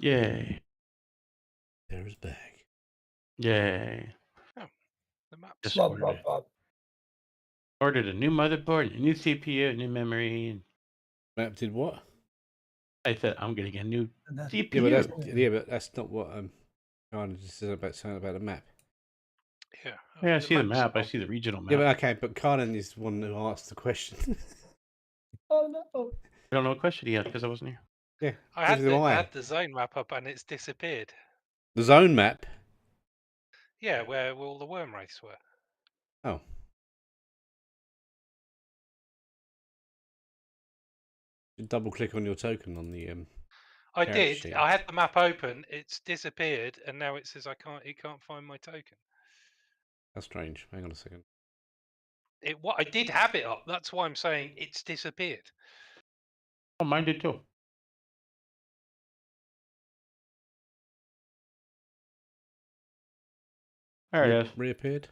Yay. Sarah's back. Yay. Oh, the map's Just Blah, ordered blah, it. blah. Ordered a new motherboard, a new CPU, a new memory, and Map did what? I said I'm getting a new And then- CPU. Yeah, but that's not what kind of just said about saying about the map. yeah. Yeah, I see the map's map. I not- see the regional map. Yeah, but okay, but Carnan is the one who asked the question. Oh no. I don't know what question he had because I wasn't here. Yeah, I had, neither do I I. had the zone map up and it's disappeared. The zone map. Yeah, where all the worm wraiths were. Oh. You double click on your token on the I character did. sheet. I had the map open. It's disappeared, and now it says It can't find my token. That's strange. Hang on a second. What I did have it up. That's why I'm saying it's disappeared. Oh, mine did too. There it is. Reappeared.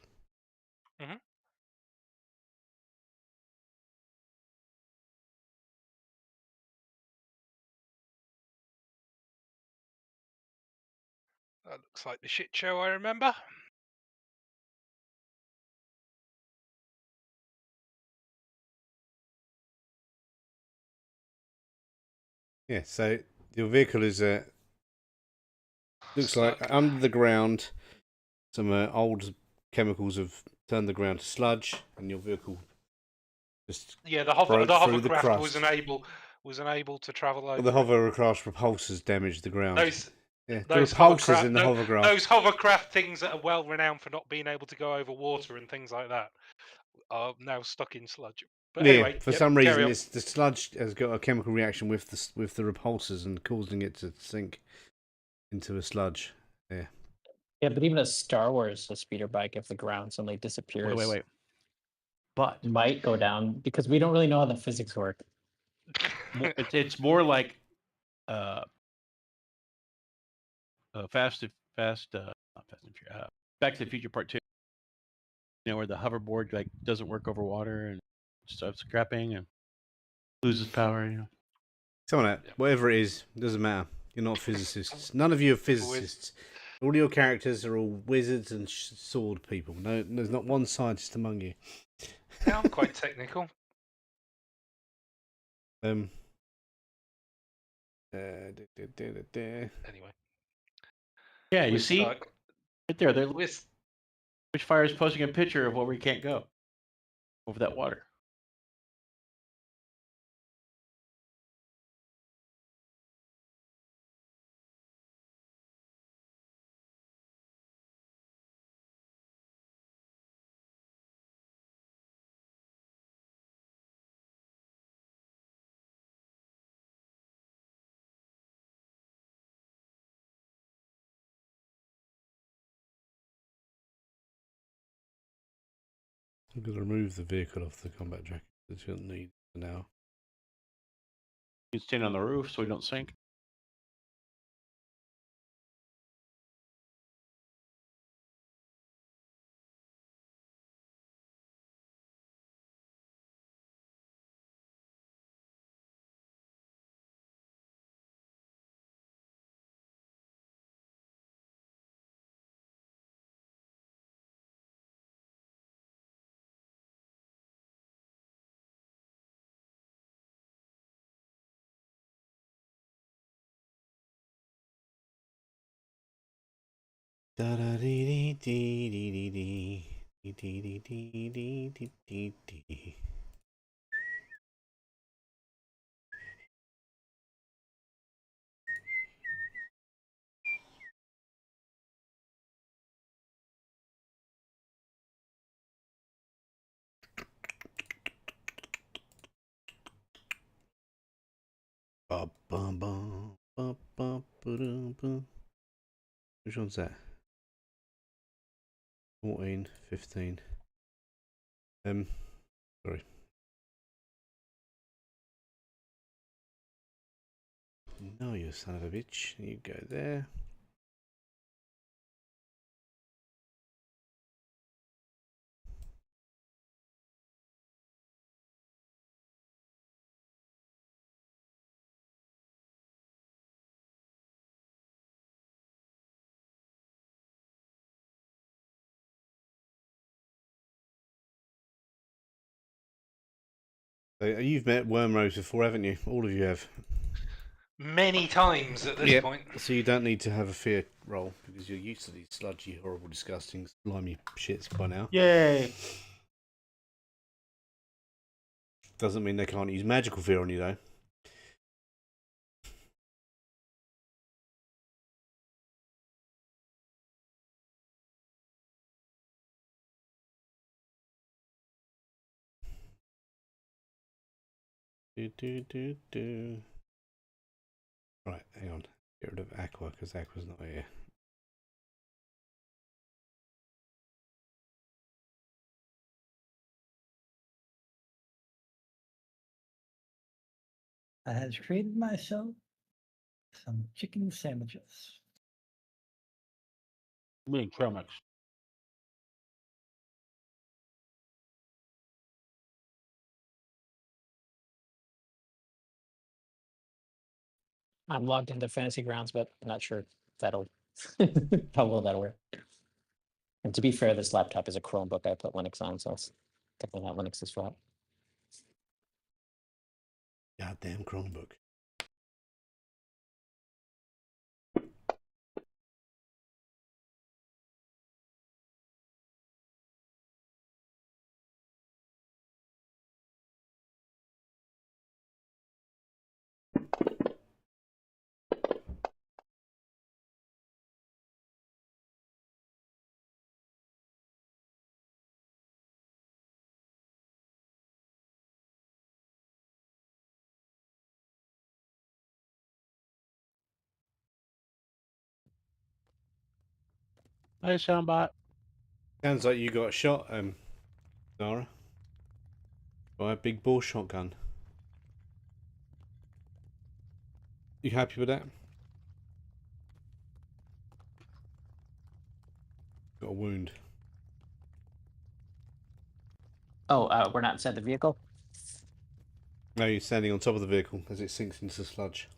That looks like the shit show I remember. Yeah, so your vehicle is looks like Slug. under the ground. Some old chemicals have turned the ground to sludge, and your vehicle just Yeah, the broke through the hovercraft crust. was unable to travel over. The hovercraft repulsors damaged the ground. Those Yeah, the those repulsors in the hovercraft. Those hovercraft things that are well renowned for not being able to go over water and things like that are now stuck in sludge. But Yeah, anyway, for some reason, the sludge has got a chemical reaction with the repulsors and causing it to sink into a sludge. Yeah. Yeah, but even a Star Wars, a speeder bike, if the ground suddenly disappears, Wait. But might go down because we don't really know how the physics work. it's more like Back to the Future Part 2. You know, where the hoverboard like doesn't work over water and starts scrapping and loses power. You know. Some of that, whatever it is, doesn't matter. You're not physicists. None of you are physicists. All your characters are all wizards and sword people. No, there's not one scientist among you. Yeah, I'm quite technical. Anyway. Yeah, you see, stuck. right there. Which fire is posting a picture of where we can't go over that water. I'm going to remove the vehicle off the combat jacket that you don't need for now. You can stand on the roof so we don't sink. Da da dee dee dee dee dee dee dee dee dee dee dee dee. Which one's that? 14, 15. Sorry. No, you son of a bitch. You go there. You've met Wormrose before, haven't you? All of you have. Many times at this Yep. point. So you don't need to have a fear roll because you're used to these sludgy, horrible, disgusting, slimy shits by now. Yay! Doesn't mean they can't use magical fear on you though. Right, hang on. Get rid of Aqua because Aqua's not here. I had created myself some chicken sandwiches. Me and trail mix. I'm logged into Fantasy Grounds, but I'm not sure if that'll how well that'll work. And to be fair, this laptop is a Chromebook I put Linux on, so it's definitely not Linux's fault. Goddamn Chromebook. Hi, Soundbot. Sounds like you got shot, Nara. By a big ball shotgun. You happy with that? Got a wound. Oh, we're not inside the vehicle? No, you're standing on top of the vehicle as it sinks into the sludge.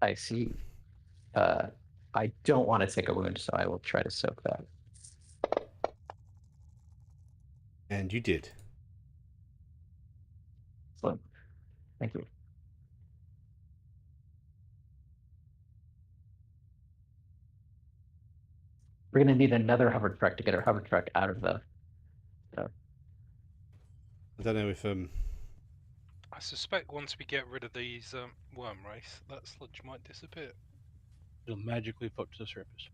I see. I don't want to take a wound, so I will try to soak that. And you did. Excellent. Thank you. We're going to need another hover truck to get our hover truck out of the... I don't know if I suspect once we get rid of these worm race, that sludge might disappear. It'll magically float to the surface.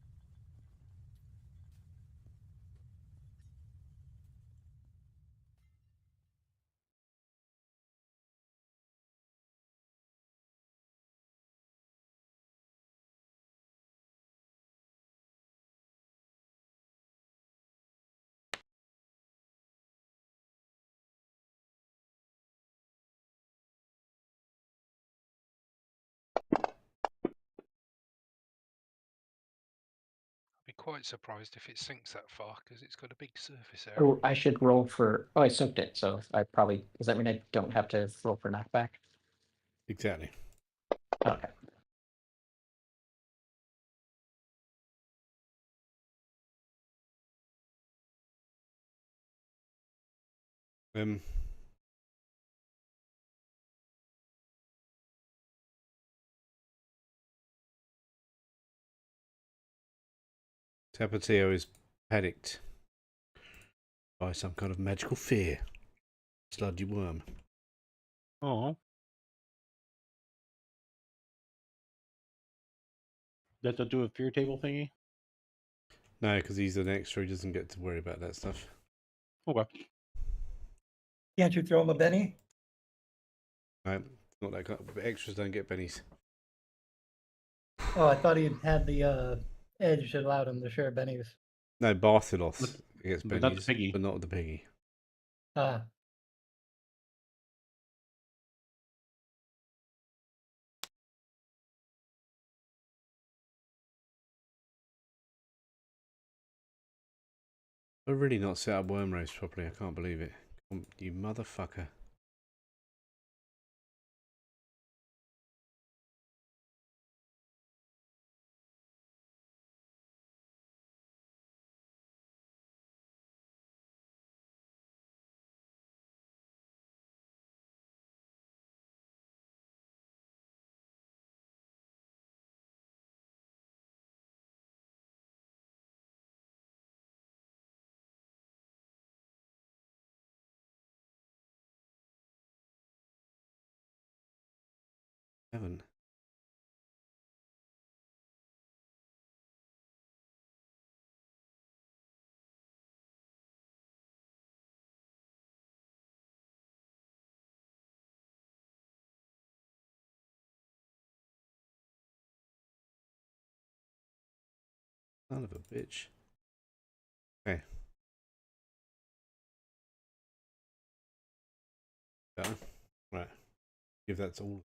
I'd be quite surprised if it sinks that far because it's got a big surface area. Oh, I should roll for... Oh, I soaked it, so I probably... Does that mean I don't have to roll for knockback? exactly. Okay. Tapatio is panicked by some kind of magical fear. Sludgy worm. Oh. That to do a fear table thingy? No, because he's an extra. He doesn't get to worry about that stuff. Okay. Can't you throw him a Benny? No, not that kind. Extras don't get bennies. Oh, I thought he had the edge that allowed him to share bennies. No, Barthilos gets but not the bennies, piggy. but not the piggy. Ah, I've really not set up worm race properly. I can't believe it. You motherfucker. Haven't. Son of a bitch. Okay. Done. Right. Give that to all.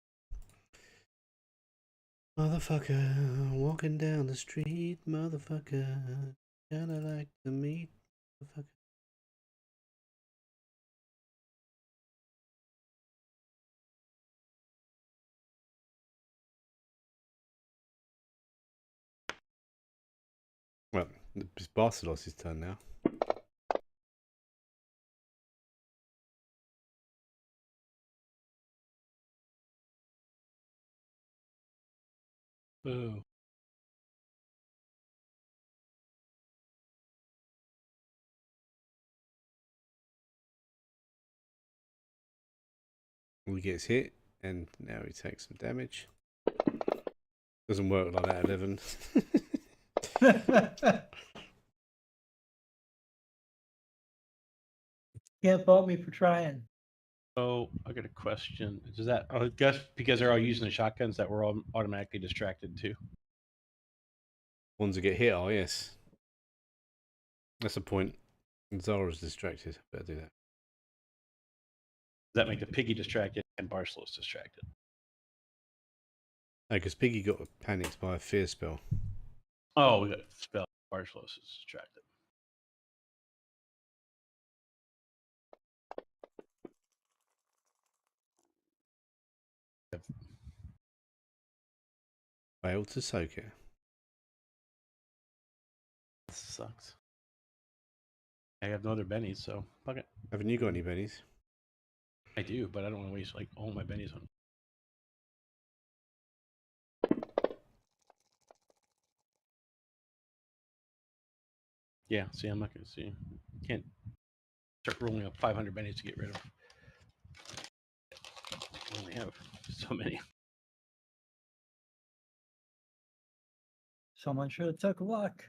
Motherfucker, walking down the street, motherfucker. Kinda like to meet, motherfucker. Well, it's Barcelos's turn now. Boo. He gets hit, and now he takes some damage. Doesn't work like that, 11. Can't fault me for trying. So I got a question. Does that? I guess because they're all using the shotguns, that we're all automatically distracted too. Ones that get hit are, yes. That's the point. Zara's distracted. Better do that. Does that make the piggy distracted and Barcelos distracted? No, because Piggy got panicked by a fear spell. Oh, we got spell. Barcelos is distracted. Failed to soak it. Sucks. I have no other bennies, so fuck it. Haven't you got any bennies? I do, but I don't want to waste like all my bennies on. Yeah, see, I'm not gonna see. Can't start rolling up 500 bennies to get rid of. I only have so many. Someone should have took a look.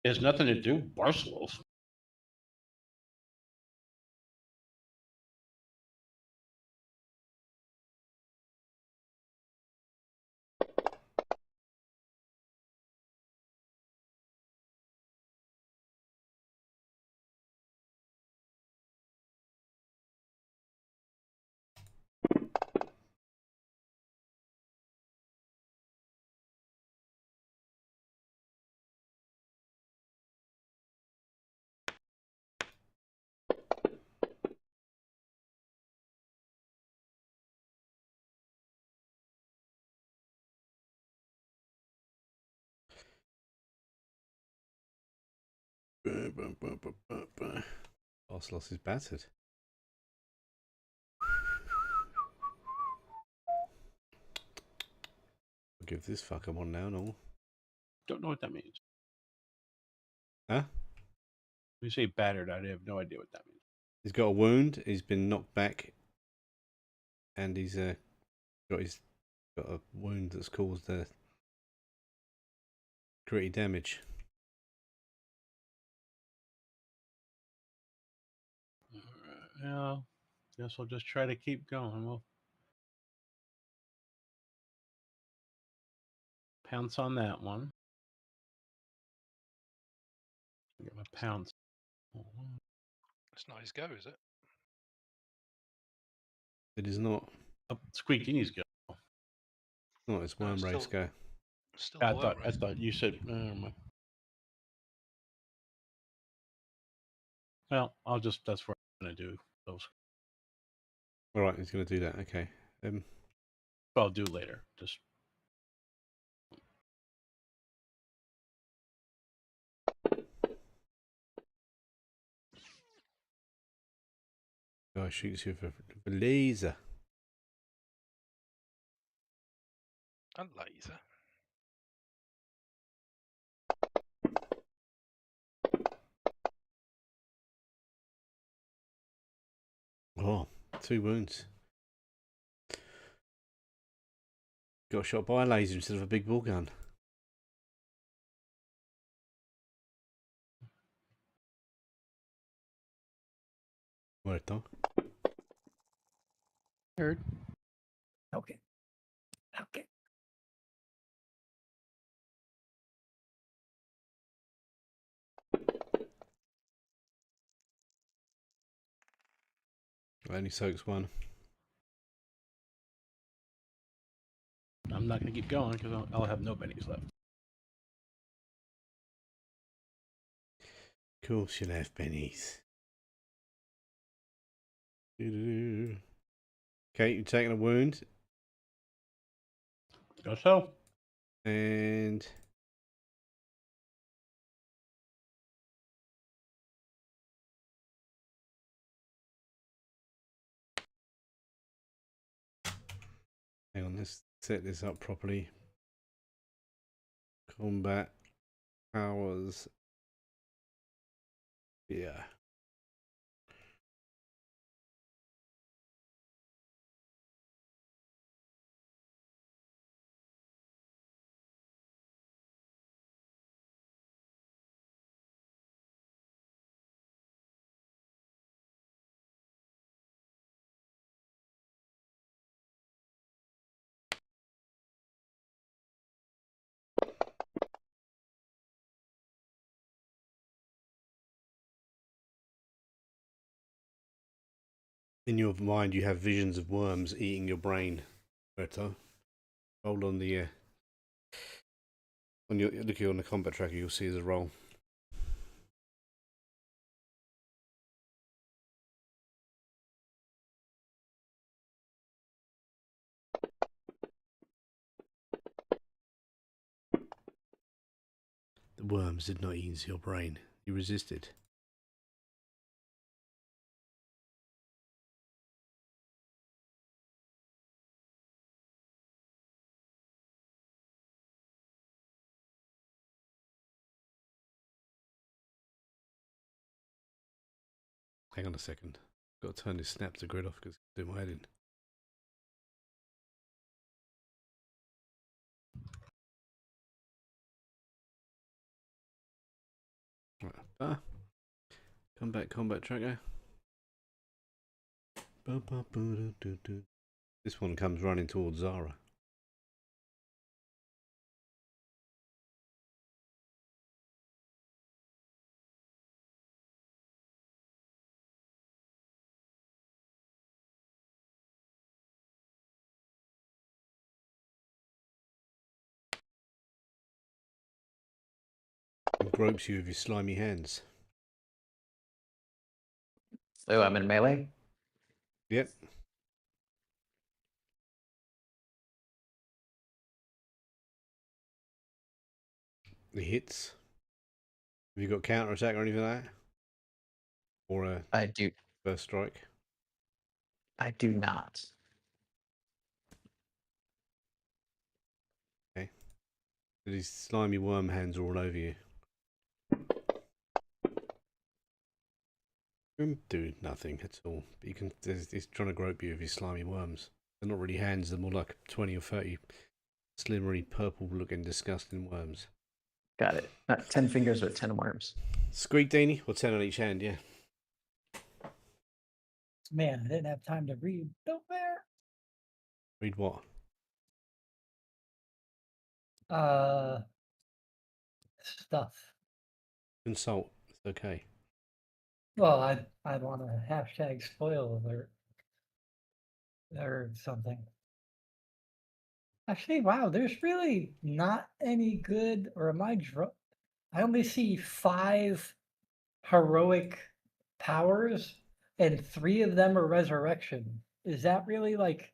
It has nothing to do with Barcelos. Barcelos is battered. I'll give this fucker one now and all. Don't know what that means. Huh? When you say battered, I have no idea what that means. He's got a wound. He's been knocked back, and he's got a wound that's caused gritty damage. Yeah, guess I'll just try to keep going. We'll pounce on that one. Get my pounce. It's not his go, is it? It is not. Oh, Squeakiny's go. Not it's No, worm it's race still- go. Still I the thought worm I race. thought you said. Well, I'll just. That's what I'm gonna do. Those. All right, he's going to do that. Okay. I'll do later. Just. Guy shoots you with a laser. A laser. Oh, 2 wounds. Got shot by a laser instead of a big ball gun. Muerto. Heard. Okay. Okay. Only soaks one. I'm not going to keep going because I'll have no pennies left. Of course you'll have pennies. Doo-doo-doo. Okay, you're taking a wound. Go so. And hang on, let's set this up properly. Combat powers. Yeah. In your mind, you have visions of worms eating your brain. Better. Roll on the when you're looking on the combat tracker, you'll see as a roll. The worms did not eat into your brain. You resisted. Hang on a second. Got to turn this snap to grid off because it's doing my head in. Right. Combat tracker. This one comes running towards Zara. And gropes you with his slimy hands. So I'm in melee. Yep. It hits. Have you got counter attack or anything like that? Or a I do. first strike? I do not. Okay. These slimy worm hands are all over you. Do nothing at all. But you can. He's trying to grope you with his slimy worms. They're not really hands. They're more like 20 or 30 slimery, purple-looking, disgusting worms. Got it. Not 10 fingers, but 10 worms. Squeak, Danny, or 10 on each hand. Yeah. Man, I didn't have time to read. Don't there. Read what? Stuff. Consult. It's okay. Well, I'd want a hashtag spoil alert or something. Actually, wow, there's really not any good, or am I drunk? I only see 5 heroic powers, and 3 of them are resurrection. Is that really like,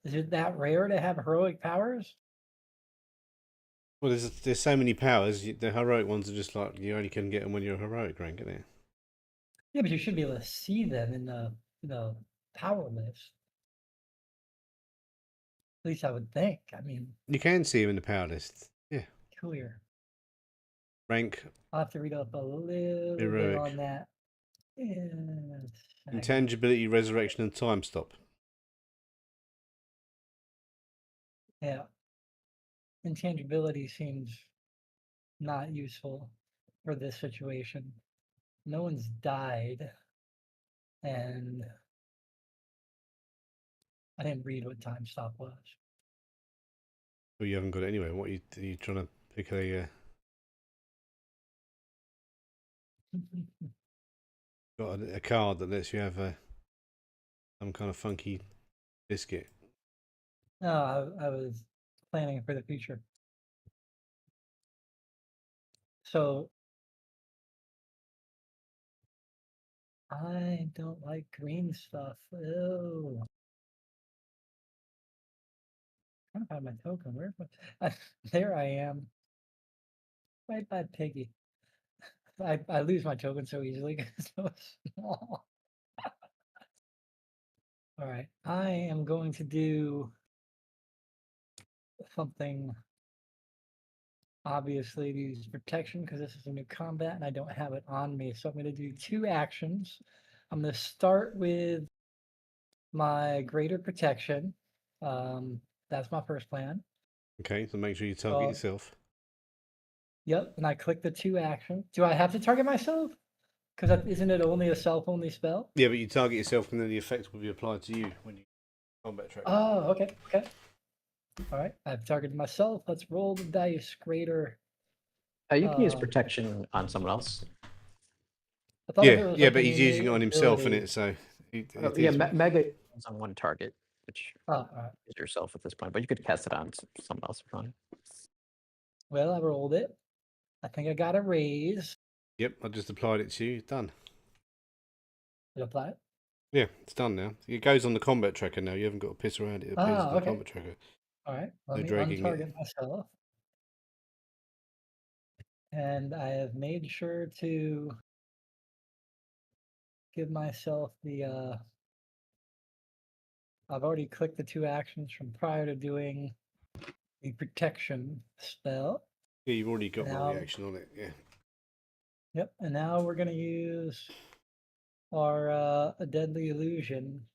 is it that rare to have heroic powers? Well, there's so many powers. The heroic ones are just like you only can get them when you're a heroic rank, isn't it? Yeah, but you should be able to see them in the power list. At least I would think. I mean, You can see them in the power list. Yeah. clear. Rank, I'll have to read up a little bit Heroic. on that. in a second. intangibility, resurrection, and time stop. Yeah. intangibility seems not useful for this situation. No one's died, and I didn't read what time stop was. Well, you haven't got it anyway. What are you trying to pick a? Got a card that lets you have some kind of funky biscuit. No, I was planning for the future. So I don't like green stuff. Ew. I'm trying to find my token. Where's my? There I am. Right by Piggy. I lose my token so easily because it's so small. All right, I am going to do something. Obviously, to use protection because this is a new combat and I don't have it on me. So I'm going to do 2 actions. I'm going to start with my greater protection. That's my first plan. Okay, so make sure you target yourself. Yep, and I click the 2 actions. Do I have to target myself? Because isn't it only a self-only spell? Yeah, but you target yourself and then the effect will be applied to you when you combat track. Oh, okay, okay. All right, I've targeted myself. Let's roll the dice. Greater. You can use protection on someone else. I thought there was Yeah, like but an he's using it on innate himself, ability. in it. So Yeah, Mega is on one target, which all right. is yourself at this point. But you could cast it on someone else if you want. Well, I rolled it. I think I got a raise. Yep, I just applied it to you. Done. Did I apply it? Yeah, it's done now. It goes on the combat tracker now. You haven't got to piss around. It appears on the combat tracker. All right, let No me dragging it. untarget myself. And I have made sure to give myself the I've already clicked the 2 actions from prior to doing the protection spell. Yeah, you've already got my Now, reaction on it. Yeah. yep, and now we're gonna use our a deadly illusion,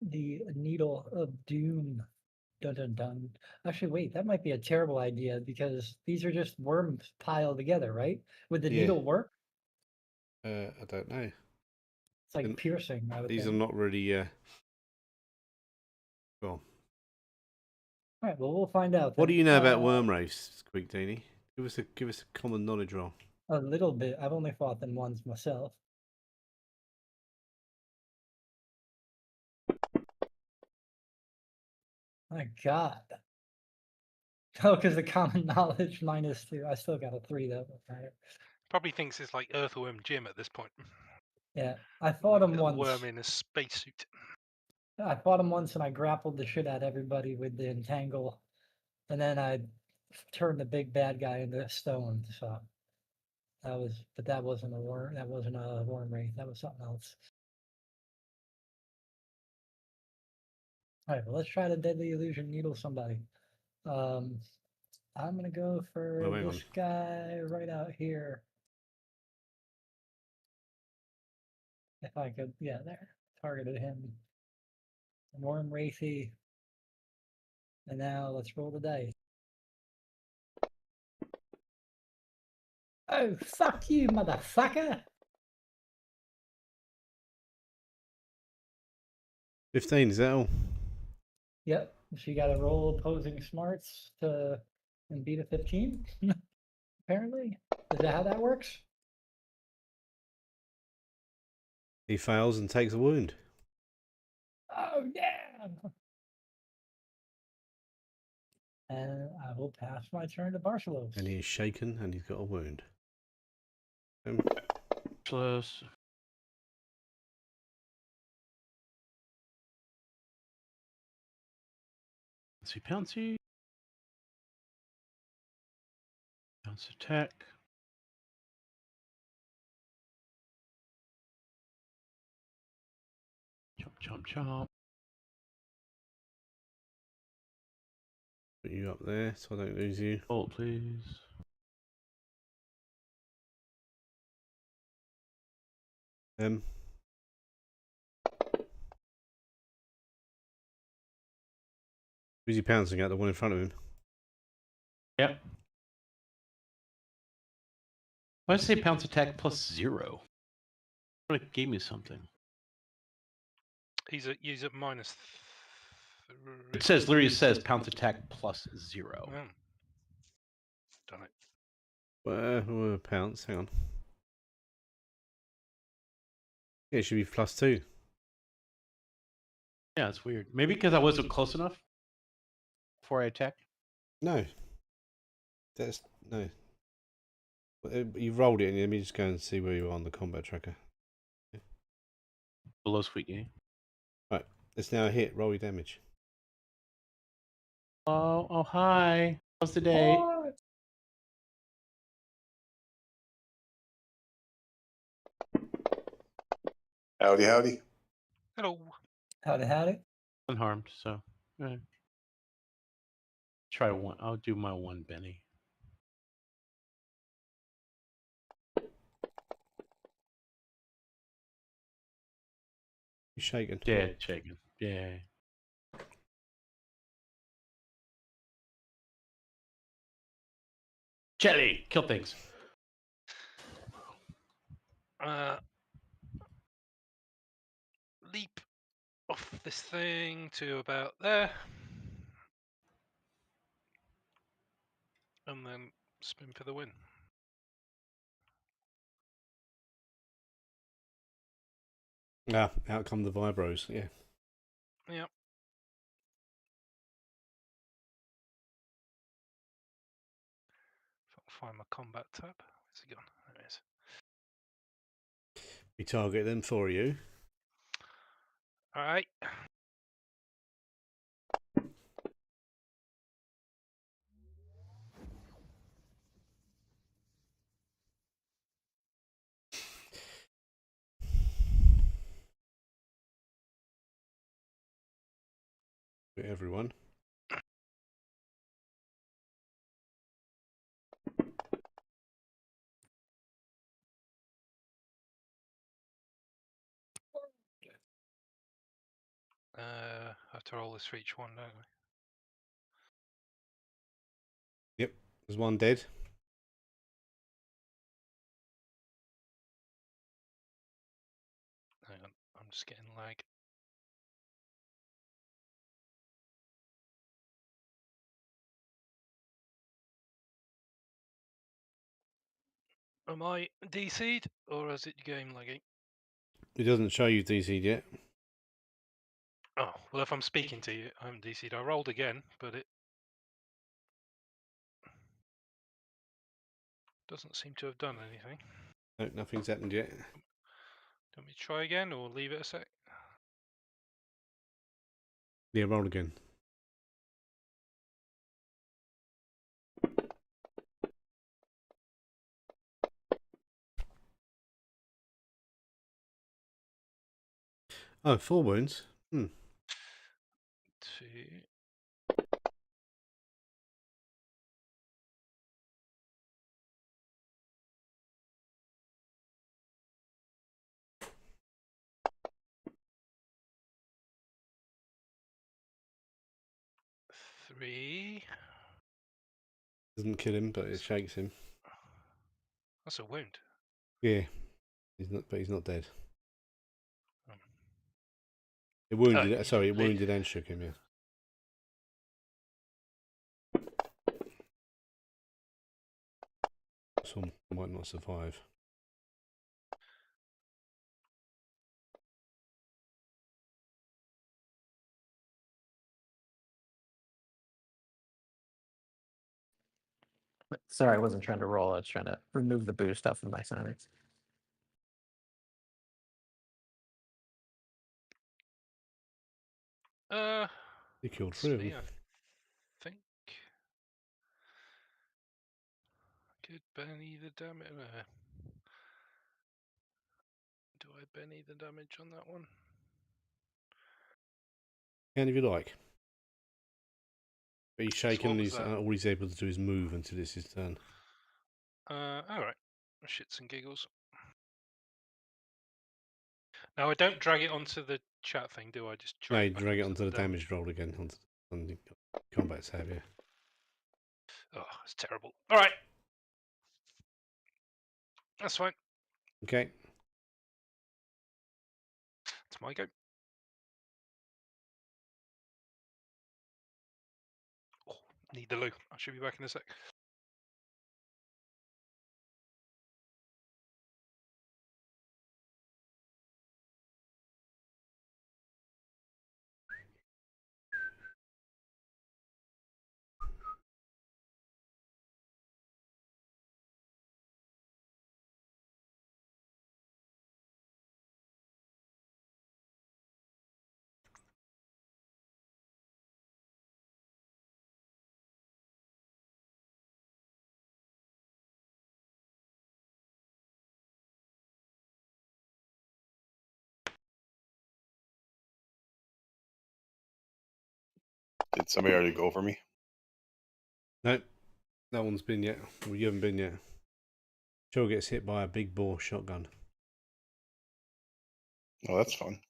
the needle of doom. Dun dun dun. Actually, wait, that might be a terrible idea because these are just worms piled together, right? Would the Yeah. needle work? I don't know. It's like piercing, I would These think. are not really. Well, All right, well, we'll find out. what Then. do you know about worm race, Quick Dini? Give us a common knowledge roll. A little bit. I've only fought them once myself. My God. Oh, because the common knowledge -2. I still got a 3 though. Probably thinks it's like Earthworm Jim at this point. Yeah, I fought him A once. worm in a spacesuit. I fought him once and I grappled the shit out of everybody with the entangle, and then I turned the big bad guy into stone. So that was, but that wasn't a worm. That wasn't a worm wraith. That was something else. All right, well, let's try the deadly illusion needle somebody. I'm gonna go for this guy right out here. If I could, yeah, there. Targeted him. Worm wraithy. And now let's roll the dice. Oh, fuck you, motherfucker! 15, is that all? Yep, she got to roll opposing smarts to and beat a 15. Apparently, is that how that works? He fails and takes a wound. Oh yeah! And I will pass my turn to Barcelos. And he is shaken and he's got a wound. Close. Pouncy, pouncy. Pounce attack. Chomp, chomp, chomp. Put you up there so I don't lose you. Hold, please. Who's he pouncing at? The one in front of him. Yep. Why does it say pounce attack +0? It gave me something. He's at minus. It says literally says pounce attack +0. Oh. Done it. Pounce. Hang on. Yeah, it should be +2. Yeah, it's weird. Maybe because I wasn't close enough before I attacked. No. That's no. You rolled it, and let me just go and see where you are on the combat tracker. Below sweet game. Right, it's now a hit. Roll your damage. Oh, hi. How's the day? What? Howdy, howdy. Hello. Howdy. Unharmed, so try one. I'll do my one Benny. You're shaken. Dead, shaken. Yeah. Jelly, kill things. Leap off this thing to about there. And then spin for the win. Ah, out come the vibros. Yeah. Yep. If I can find my combat tab. Where's it gone? There it is. We target them for you. Alright. Everyone. I have to roll this for each one, don't we? Yep. There's one dead. Hang on, I'm just getting lag. Am I DC'd or is it game lagging? It doesn't show you DC'd yet. Oh, well, if I'm speaking to you, I'm DC'd. I rolled again, but it doesn't seem to have done anything. No, nothing's happened yet. Do you want me to try again or leave it a sec? Yeah, roll again. Oh, 4 wounds. 2. 3. Doesn't kill him, but it shakes him. That's a wound. Yeah. He's not, but he's not dead. Um, It wounded. you Sorry, it didn't leave. wounded and shook him. Yeah. Some might not survive. Sorry, I wasn't trying to roll. I was trying to remove the boost off of my Sonics. He killed It's 3 of me, them. I think. Could Benny the damage? Do I Benny the damage on that one? Can if you like. But he's shaken what and was he's, that? all he's able to do is move until it's his turn. Alright. Shits and giggles. Now I don't drag it onto the chat thing, do I? Just No, drag you it back drag it onto onto the damage. damage roll again. Combat tab, yeah. Oh, it's terrible. All right. That's fine. Okay. It's my go. Oh, need the loo. I should be back in a sec. Did somebody already go for me? No, that one's been yet. Well, you haven't been yet. Joe gets hit by a big bore shotgun. Oh, that's fun.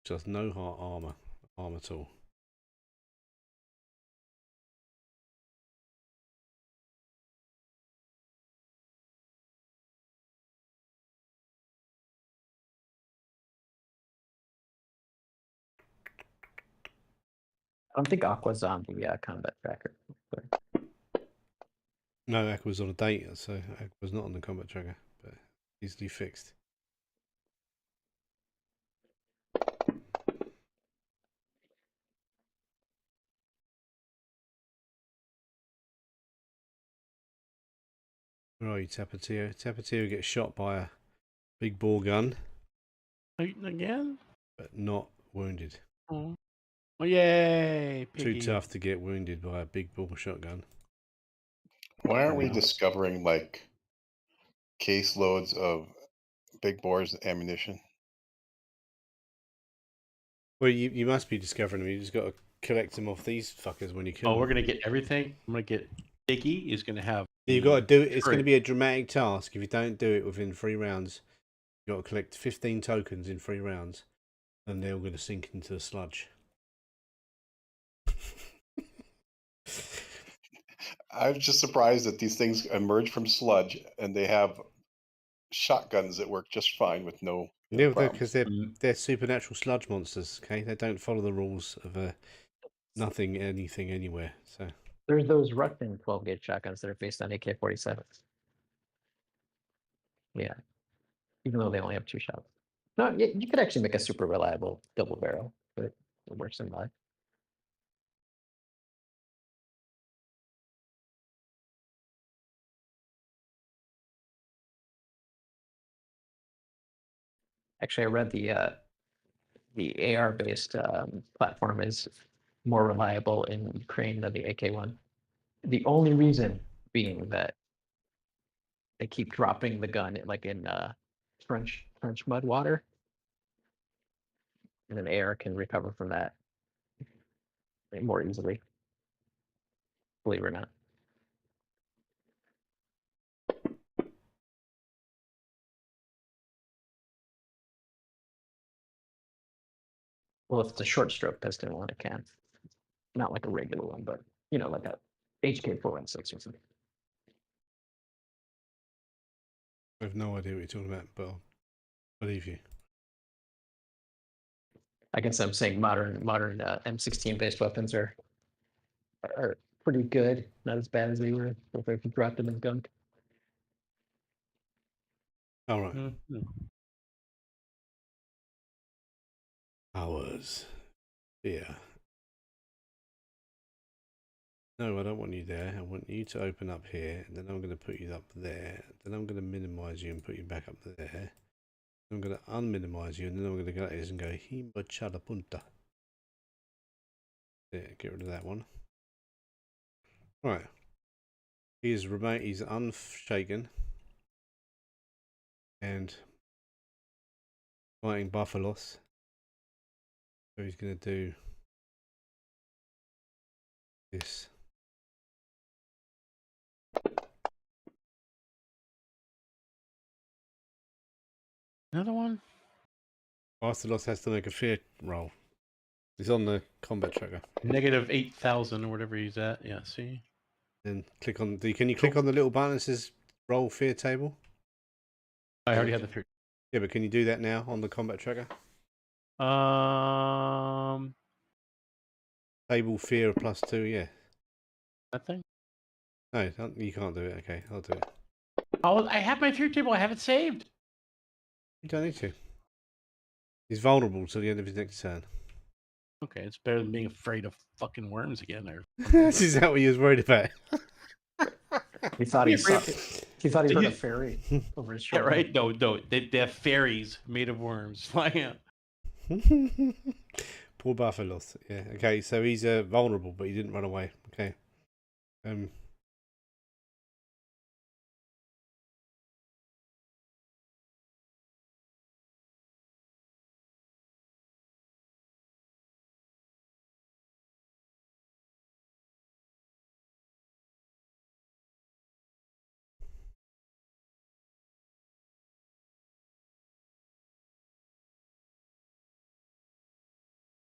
Just no heart armor at all. I don't think Aqua's on the combat tracker. But No, Aqua's on a date, so Aqua's not on the combat tracker, but easily fixed. Where are you, Tapatio? Tapatio gets shot by a big bore gun, Again? but not wounded. Oh, yay! Too Piggy. tough to get wounded by a big bore shotgun. Why aren't we Yeah. discovering like caseloads of big bores ammunition? Well, you must be discovering them. You just got to collect them off these fuckers when you kill Oh, them. we're gonna get everything. I'm gonna get Piggy is gonna have. You've got to do it. It's going to turret. be a dramatic task. If you don't do it within 3 rounds, you've got to collect 15 tokens in 3 rounds, and they're all going to sink into the sludge. I'm just surprised that these things emerge from sludge and they have shotguns that work just fine with no Yeah, problem. because they're supernatural sludge monsters. Okay, they don't follow the rules of nothing, anything, anywhere. So there's those Russian 12 gauge shotguns that are based on AK-47s. Yeah, even though they only have 2 shots. No, you could actually make a super reliable double barrel, but it works in life. Actually, I read the AR based platform is more reliable in Ukraine than the AK one. The only reason being that they keep dropping the gun like in trench mud water, and an AR can recover from that more easily. Believe it or not. Well, if it's a short stroke piston one, it can. Not like a regular one, but you know, like a HK416 or something. I have no idea what you're talking about, but I'll believe you. I guess I'm saying modern M16 based weapons are pretty good. Not as bad as they were if I dropped them in gunk. All right. Mm-hmm. Hours. Yeah. No, I don't want you there. I want you to open up here, and then I'm going to put you up there. Then I'm going to minimize you and put you back up there. I'm going to unminimize you, and then I'm going to go like this and go Himba Chala Punta. There, get rid of that one. Right. He is remote. He's unshaken and fighting buffaloes. So he's going to do this. Another one? Barcelos has to make a fear roll. He's on the combat tracker. Negative 8,000 or whatever he's at. Yeah, see? Then click on the. Can you click on the little button that says roll fear table? I already have the fear. Yeah, but can you do that now on the combat tracker? Table fear of +2, yeah. That thing? No, you can't do it. Okay, I'll do it. Oh, I have my fear table. I have it saved. You don't need to. He's vulnerable till the end of his next turn. Okay, it's better than being afraid of fucking worms again. Or Is that what you was worried about? He thought he saw. He thought he heard a Yeah. fairy over his yeah, shoulder. right? No, they have fairies made of worms flying out. Poor Barcelos. Yeah. Okay, so he's vulnerable, but he didn't run away. Okay.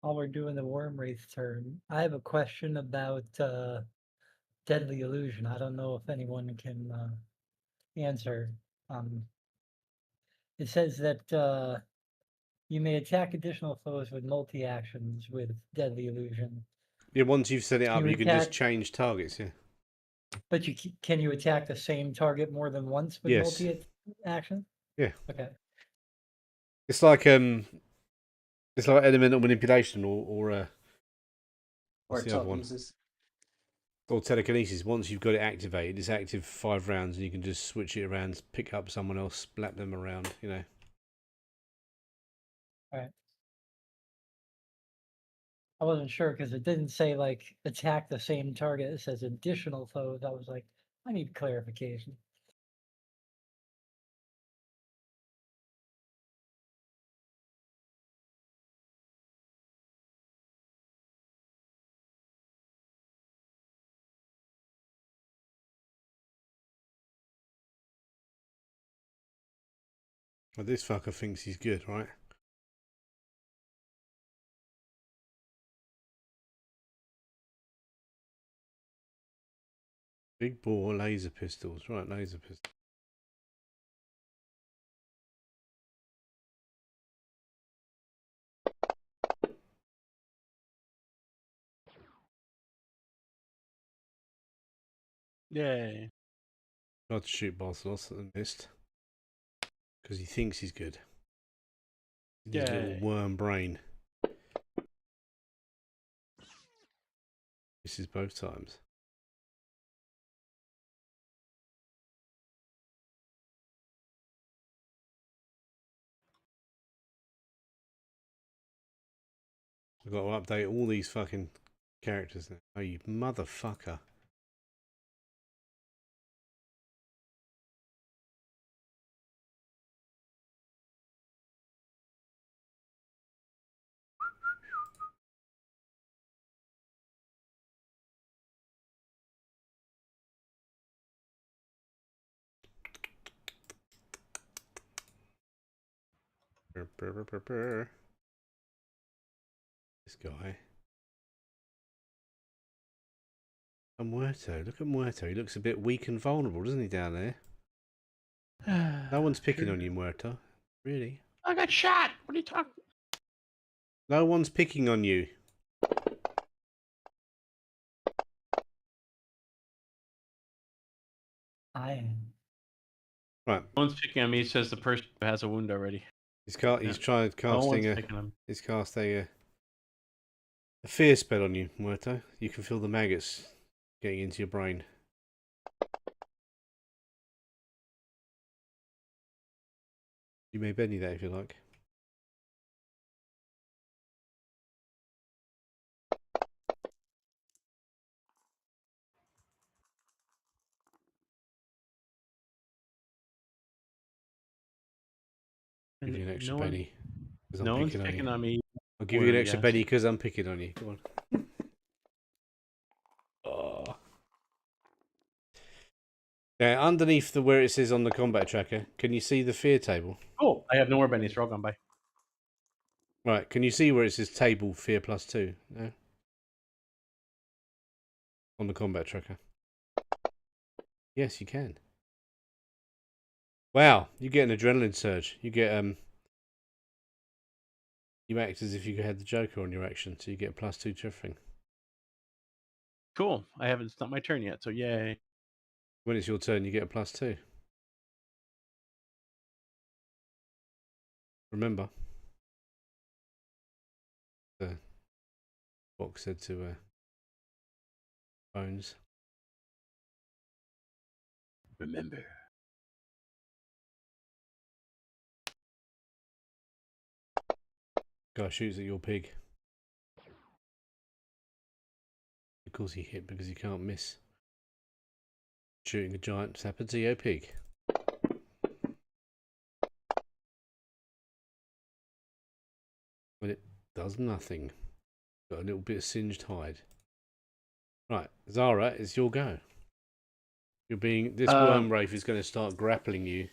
While we're doing the worm wraith turn, I have a question about deadly illusion. I don't know if anyone can answer. It says that you may attack additional foes with multi-actions with deadly illusion. Yeah, once you've set it Can up, you you can just attack- change targets. Yeah. But can you attack the same target more than once with Yes. multi-action? Yeah. Okay. It's like elemental manipulation or what's the other one? telekinesis. Or telekinesis. Once you've got it activated, it's active for 5 rounds, and you can just switch it around, pick up someone else, slap them around. You know. Right. I wasn't sure because it didn't say like attack the same target. It says additional foes. I was like, I need clarification. Well, this fucker thinks he's good, right? Big bore laser pistols, right? Laser pistols. Yay. Tried to shoot Barcelos and missed. Because he thinks he's good. His little Yay. worm brain. Misses both times. I've got to update all these fucking characters now. Oh, you motherfucker. This guy. And Muerto. Look at Muerto. He looks a bit weak and vulnerable, doesn't he, down there? No one's picking on you, Muerto. Really? I got shot. What are you talking? No one's picking on you. I am. Right. No one's picking on me. It says the person has a wound already. He's Yeah. trying No one's casting picking on me. he's cast a fear spell on you, Muerto. You can feel the maggots getting into your brain. You may Benny that if you like. Give you an extra No one- Benny. 'Cause I'm No one's picking on picking you. on me. I'll give you an Or, extra yes. Benny because I'm picking on you. Come on. Oh. Now, underneath the where it says on the combat tracker, can you see the fear table? Oh, I have no more bennies. They're all gone by. Right, can you see where it says table fear +2? No? On the combat tracker. Yes, you can. Wow, you get an adrenaline surge. You get you act as if you had the Joker on your action, so you get +2 to everything. Cool. I haven't. It's not my turn yet, so yay. When it's your turn, you get a +2. Remember, the box said to Bones. Remember. Guy shoots at your pig. Of course he hit because he can't miss. Shooting a giant sapper to your pig. But it does nothing. Got a little bit of singed hide. Right, Zara, it's your go. You're being this worm wraith is going to start grappling you.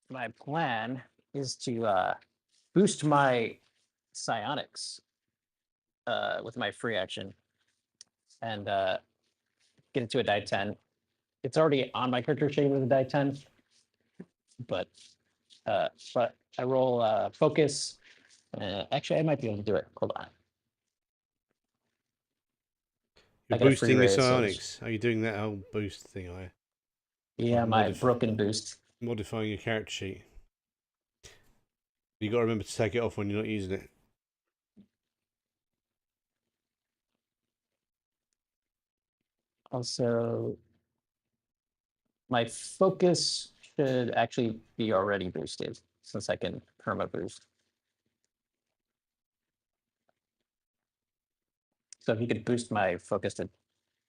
My plan is to boost my psionics with my free action and get it to a die 10. It's already on my character sheet with a die 10, but I roll focus. Actually, I might be able to do it. Hold on. You're I got a free boosting your raise, so psionics. Are you doing that whole boost thing? yeah, Like my broken boost. modifying your character sheet. You got to remember to take it off when you're not using it. Also, my focus should actually be already boosted since I can perma boost. So if you could boost my focus to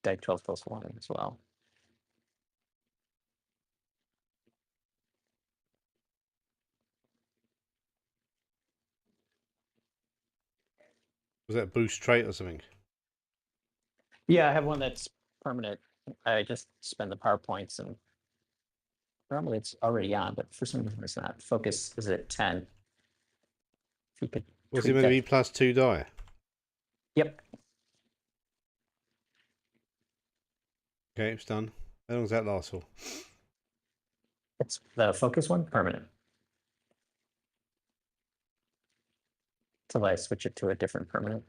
die 12 plus 1 as well. Was that boost trait or something? Yeah, I have one that's permanent. I just spend the power points and normally it's already on, but for some reason it's not. Focus is at 10. If you could Was it tweak meant to that. be +2 die? Yep. Okay, it's done. How long does that last for? It's the focus one, permanent. Until I switch it to a different permanent.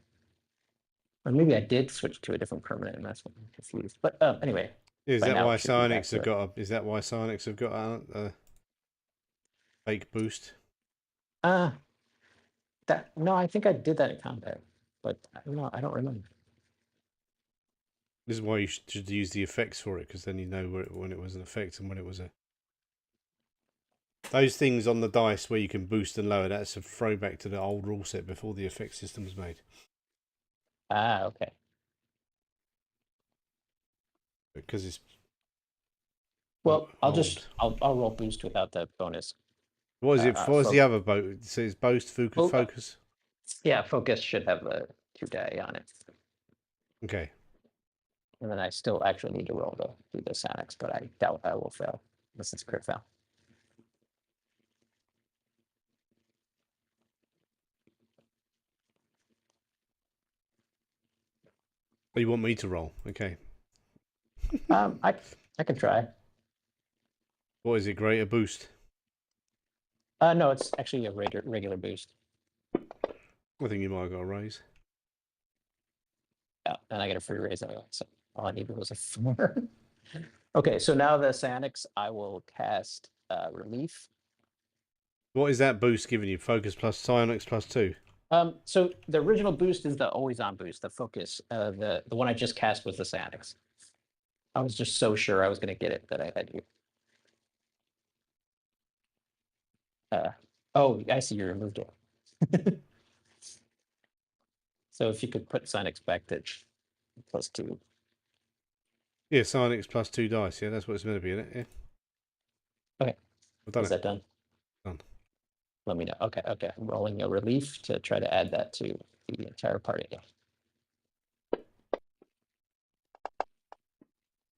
Or maybe I did switch to a different permanent and that's what I'm confused. But anyway. Is by that now why it should be back psionics to have it. got? Is that why psionics have got a fake boost? No, I think I did that in combat, but I don't remember. This is why you should use the effects for it, because then you know when it was an effect and when it was a. Those things on the dice where you can boost and lower, that's a throwback to the old rule set before the effect system was made. Ah, okay. Because it's. Well, I'll old. I'll roll boost without the bonus. What is it? What's the other boat? It says boast, focus, focus. Yeah, focus should have a 2 die on it. Okay. And then I still actually need to roll to do the psionics, but I doubt I will fail unless it's a crit fail. Oh, you want me to roll? Okay. I can try. What is it? Greater boost? No, it's actually a regular boost. I think you might have got a raise. Yeah, and I get a free raise anyway, so all I needed was a 4. Okay, so now the psionics, I will cast relief. What is that boost giving you? Focus plus psionics +2. So the original boost is the always on boost, the focus. The one I just cast was the psionics. I was just so sure I was going to get it that I had you. Oh, I see you removed it. So if you could put psionics back to +2. Yeah, psionics +2 dice. Yeah, that's what it's meant to be, isn't it? Yeah. Okay. I've done Is it. that done? Done. Let me know. Okay. I'm rolling a relief to try to add that to the entire party.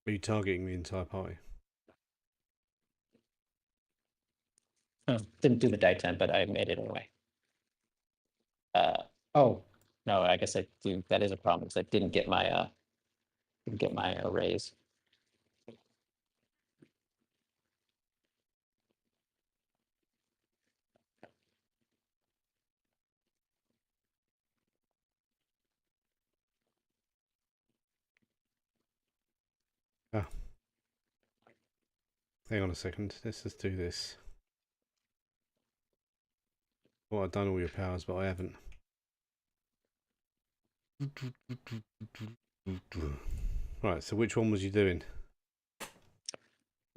Are you targeting the entire party? Oh, didn't do the die 10, but I made it anyway. Oh no, I guess I do. That is a problem because I didn't get my arrays. Ah. Hang on a second. Let's just do this. Well, I've done all your powers, but I haven't. Right, so which one was you doing? Just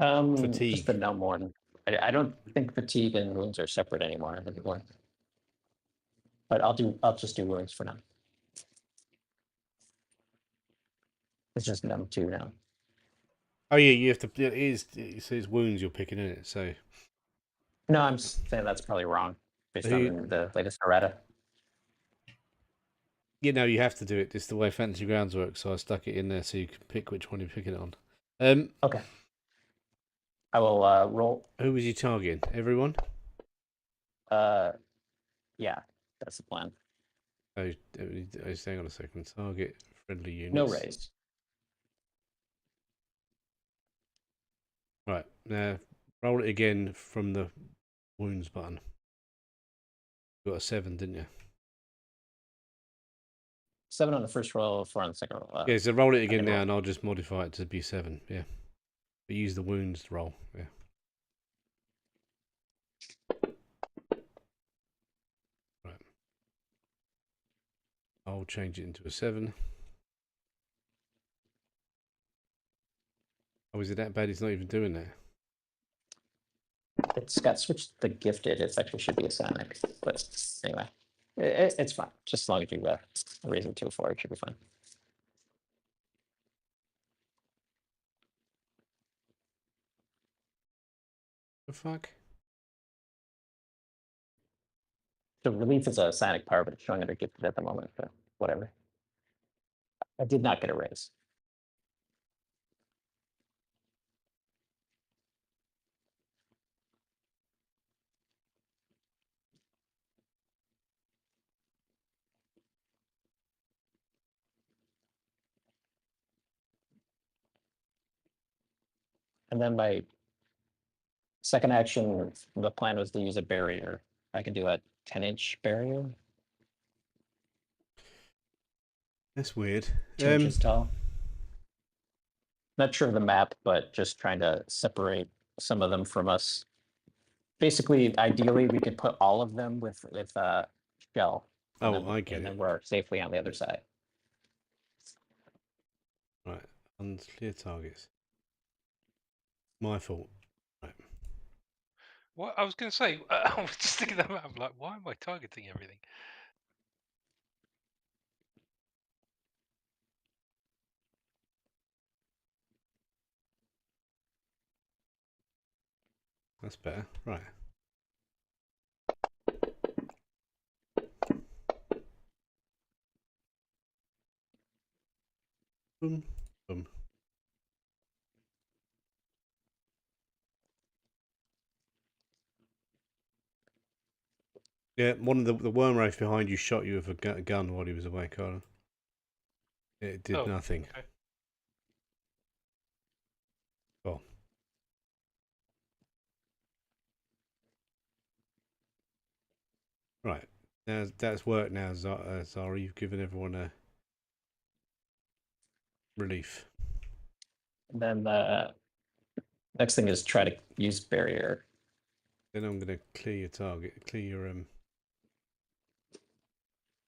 the Fatigue. numb one. I don't think fatigue and wounds are separate anymore. But I'll just do wounds for now. It's just numb 2 now. Oh yeah, you have to. It's wounds you're picking in it. So No, I'm saying that's probably wrong based on the latest errata. you know you have to do it. It's the way Fantasy Grounds works. So I stuck it in there so you can pick which one you're picking it on. Okay. I will roll. Who was you targeting? Everyone? Yeah, that's the plan. Oh, hang on a second. Target friendly units. No raise. Right, now roll it again from the wounds button. You got a 7, didn't you? 7 on the first roll, 4 on the second roll. Yeah, so roll it again now roll. and I'll just modify it to be 7, yeah. But use the wounds roll, yeah. Right. I'll change it into a 7. Oh, is it that bad? It's not even doing that. It's got switched to gifted. It actually should be a Sonic. But anyway, it's fine. Just as long as you raise it to a 4, it should be fine. The fuck? The relief is a Sonic power, but it's showing under gifted at the moment. But whatever. I did not get a raise. And then my second action, the plan was to use a barrier. I can do a 10-inch barrier. That's weird. 2 inches tall. Not sure of the map, but just trying to separate some of them from us. Basically, ideally, we could put all of them with shell. Oh, I get and it. then we're safely on the other side. Right, unclear targets. My fault. Right. What I was going to say, I was just thinking that I'm like, why am I targeting everything? That's better. Right. Boom, boom. Yeah, one of the worm wraith behind you shot you with a gun while he was away, Carter. It did nothing. Okay. Well. Right. Now that's worked now, Zara. You've given everyone a relief. And then the next thing is try to use barrier. Then I'm going to clear your target. Clear your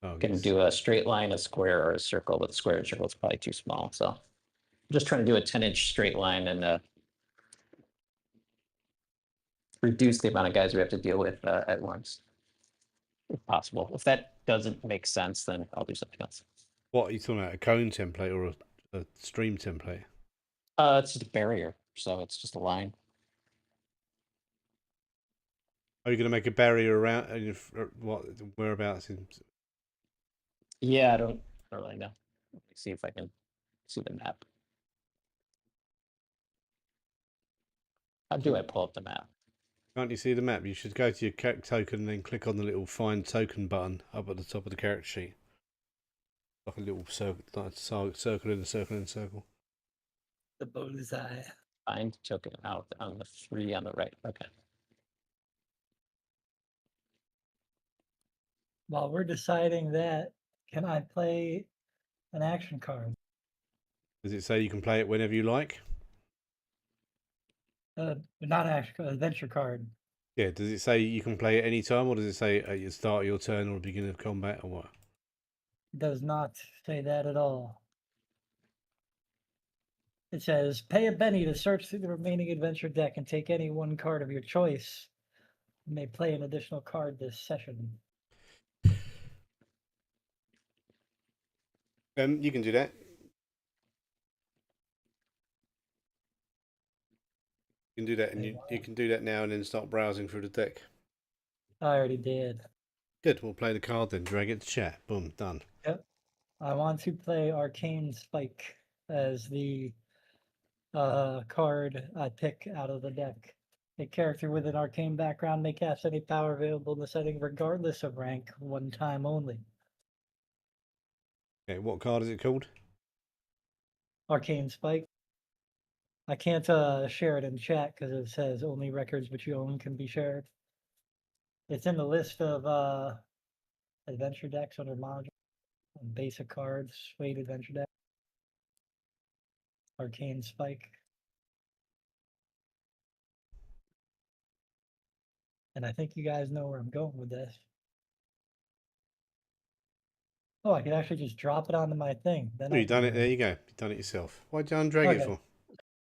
You can targets. do a straight line, a square, or a circle, but square and circle is probably too small. So I'm just trying to do a 10-inch straight line and reduce the amount of guys we have to deal with at once, if possible. If that doesn't make sense, then I'll do something else. What are you talking about? A cone template or a stream template? It's just a barrier, so it's just a line. Are you going to make a barrier around? What? Whereabouts? Yeah, I don't really know. Let me see if I can see the map. How do I pull up the map? Can't you see the map? You should go to your character token and then click on the little find token button up at the top of the character sheet. Like a little circle, like a circle in a circle in a circle. The bullseye. Find token out on the 3 on the right. Okay. While we're deciding that, can I play an action card? Does it say you can play it whenever you like? Not action card, adventure card. Yeah, does it say you can play it any time, or does it say at the start of your turn or the beginning of combat, or what? Does not say that at all. It says, pay a penny to search through the remaining adventure deck and take any one card of your choice. You may play an additional card this session. You can do that. You can do that, and you can do that now, and then start browsing through the deck. I already did. Good. We'll play the card then. Drag it to chat. Boom. Done. Yep. I want to play Arcane Spike as the card I pick out of the deck. A character with an arcane background may cast any power available in the setting regardless of rank, one time only. Okay. What card is it called? Arcane Spike. I can't share it in chat because it says only records which you own can be shared. It's in the list of adventure decks under module. Basic cards, Suede adventure deck. Arcane Spike. And I think you guys know where I'm going with this. Oh, I could actually just drop it onto my thing. Then Oh, you've done it. There you go. You've done it yourself. Why'd you undrag it Okay. for?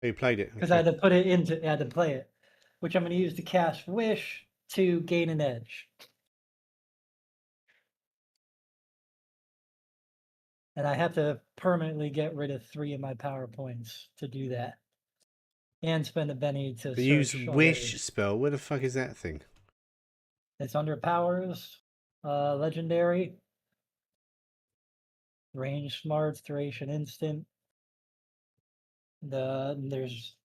Oh, you played it. Because I had to put it into, I had to play it, which I'm going to use to cast Wish to gain an edge. And I have to permanently get rid of 3 of my power points to do that. And spend a penny to The use search wish already. spell. Where the fuck is that thing? It's under powers, legendary, range smarts, duration instant. There's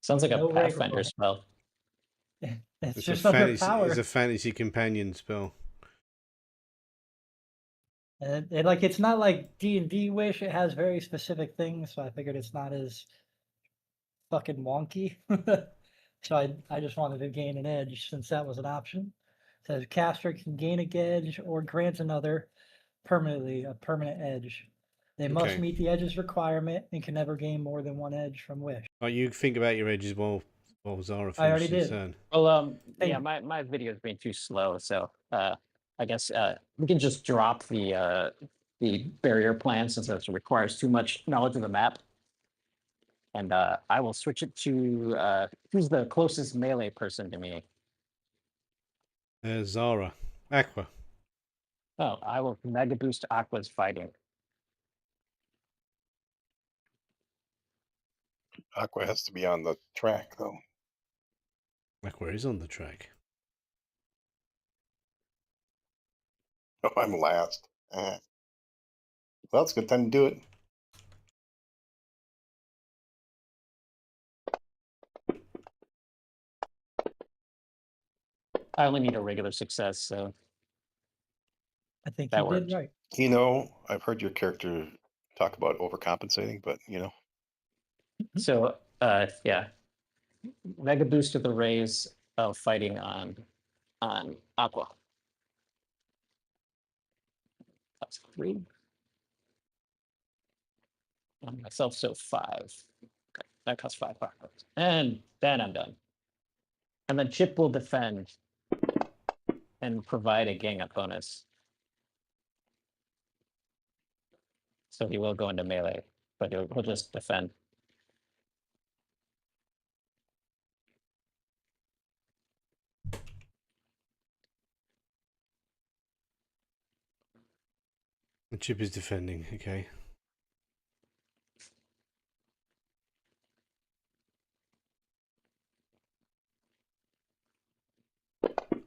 Sounds like no a rank Pathfinder requirement. spell. It's It's just a under fantasy. power. It's a fantasy companion spell. And like it's not like D&D Wish. It has very specific things, so I figured it's not as fucking wonky. So I just wanted to gain an edge since that was an option. It says caster can gain a edge or grant another permanently a permanent edge. They must Okay. meet the edge's requirement and can never gain more than 1 edge from Wish. Right, you think about your edges while Zara I already finishes his did. turn. Well, Hey. yeah, my video is being too slow, so I guess we can just drop the barrier plan since it requires too much knowledge of the map. And I will switch it to who's the closest melee person to me. Zara. Aqua. Oh, I will mega boost Aqua's fighting. Aqua has to be on the track, though. Aqua is on the track. Oh, I'm last. Well, it's a good time to do it. I only need a regular success, so I think that you works. did right. You know, I've heard your character talk about overcompensating, but you know, So yeah, mega boost to the raise of fighting on Aqua. That's 3. On myself, so 5. Okay, that costs 5 power points. And then I'm done. And then Chip will defend and provide a gang up bonus. So he will go into melee, but he'll just defend. The chip is defending. Okay.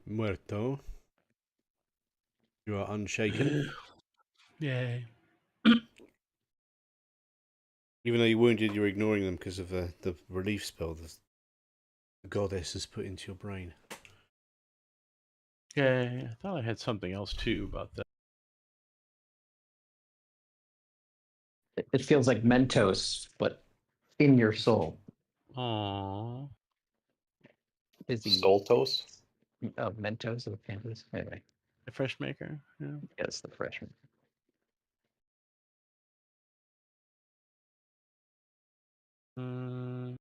Muerto. You are unshaken. Yay. Even though you're wounded, you're ignoring them because of the relief spell. the goddess has put into your brain. Okay, I thought I had something else too about that. It feels like Mentos, but in your soul. Aww. Is the Soltos? Mentos of Kansas? Anyway, The fresh maker. Yeah. yes, the freshman. Mm,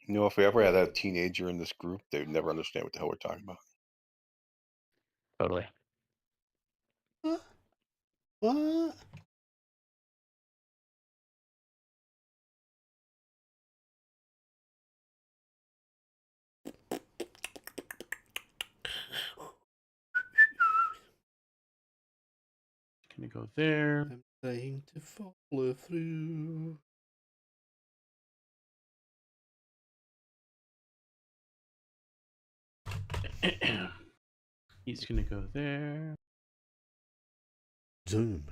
You know, if we ever had a teenager in this group, they would never understand what the hell we're talking about. Totally. What? gonna go there. I'm trying to follow through. He's gonna go there. Zoom.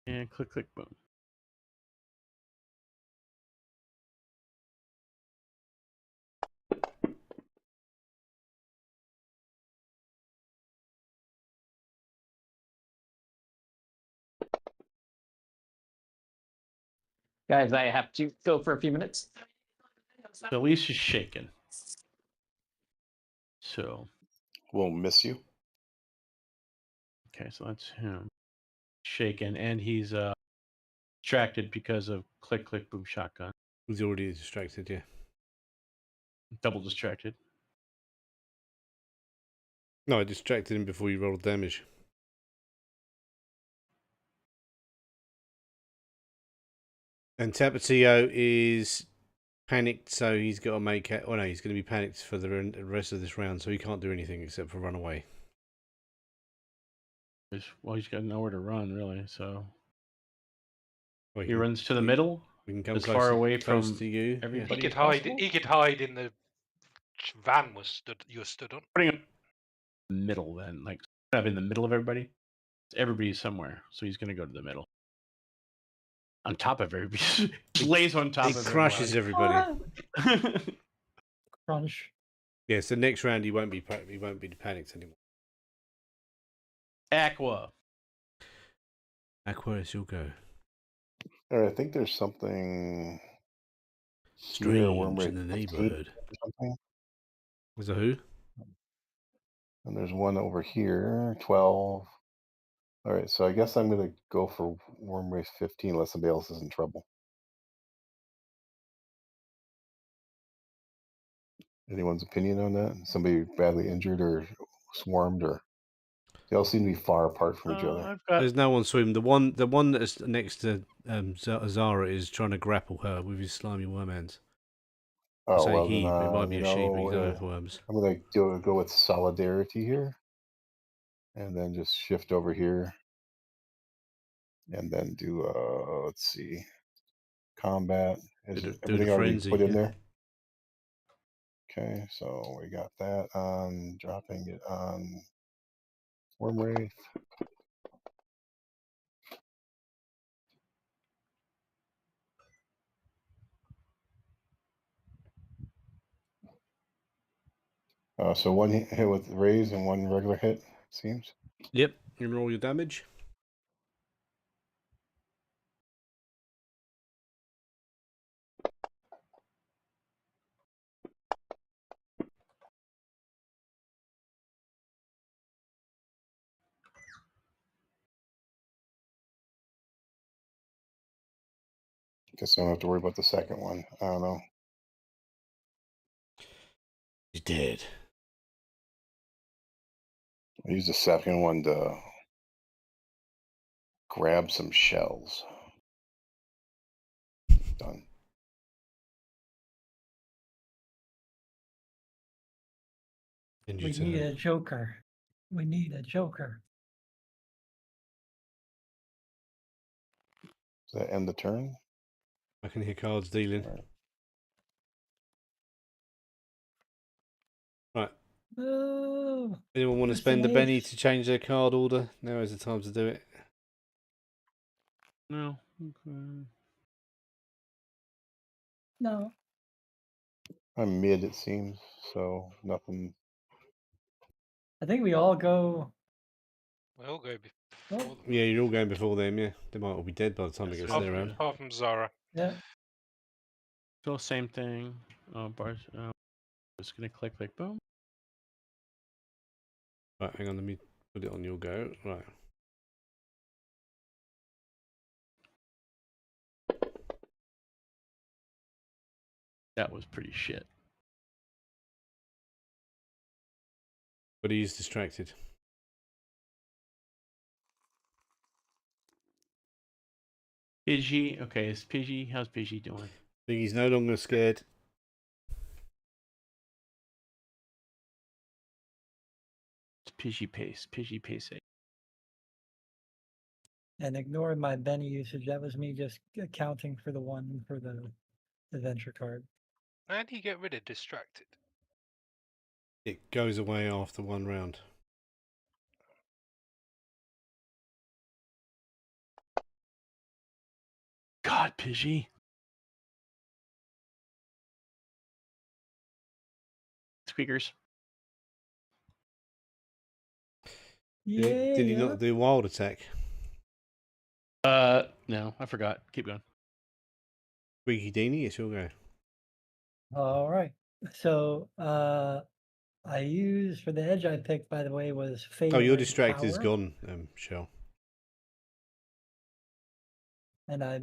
And click, click, boom. Guys, I have to go for a few minutes. So Lisa's shaking. So, We'll miss you. okay, so that's him. Shaken, and he's distracted because of click, click, boom, shotgun. He's already distracted, yeah. Double distracted. No, I distracted him before you rolled damage. And Tapatio is panicked, so he's got to make it. Oh no, he's going to be panicked for the rest of this round, so he can't do anything except for run away. Well, he's got nowhere to run, really, so Well, he runs to the middle, We can come as close far to, away close from to you. everybody. He could as hide. possible? He could hide in the van you were stood on. Putting him in the middle, then, like kind of in the middle of everybody. Everybody's somewhere, so he's gonna go to the middle. On top of everybody, he lays on top He of crushes everybody. Crunch. Yeah, so next round he won't be panicked anymore. Aqua. Aquarius, you'll go. All right, I think there's something here where I'm Strange in the neighborhood. something. Is a who? And there's one over here, 12. All right, so I guess I'm going to go for worm race 15 unless somebody else is in trouble. Anyone's opinion on that? Somebody badly injured or swarmed, or they all seem to be far apart from each other. I've got There's no one swimming. The one that is next to Zara is trying to grapple her with his slimy worm hands. I Oh say well, he, then but it might be you a she, but know, you don't have worms. I'm going to go with solidarity here, and then just shift over here, and then do let's see, combat. Is Do the everything already frenzy, put in yeah. there? Okay, so we got that on, dropping it on worm wraith. So one hit with raise and one regular hit, seems. Yep, you roll your damage. Guess I don't have to worry about the second one. I don't know. He's dead. I use the second one to grab some shells. Done. And We need a joker. We need a joker. Does that end the turn? I can hear cards dealing. All right. Right. Oh, Anyone want to Mr. spend a penny Mace. to change their card order? Now is the time to do it. no. Okay. No. I'm mid, it seems, so nothing. I think we all go. We all go Oh. before them. Yeah, you're all going before them. Yeah, they might all be dead by the time it Yes, gets sir. to their round. Apart from Zara. Yeah. Still same thing. Bars. Just gonna click, boom. Right, hang on. Let me put it on your go. Right. That was pretty shit. But he's distracted. Pidgey. Okay, is Pidgey? How's Pidgey doing? I think he's no longer scared. It's Pidgey pace. Pidgey pace 8. And ignoring my Benny usage, that was me just accounting for the one for the adventure card. How do you get rid of distracted? It goes away after one round. God, Pidgey. Squeakers. Yeah. Did he not do wild attack? No, I forgot. Keep going. Squeaky Deanie, it's your go. All right. So I used for the edge I picked, by the way, was favorite. Oh, your distract is power. gone, Shell. And I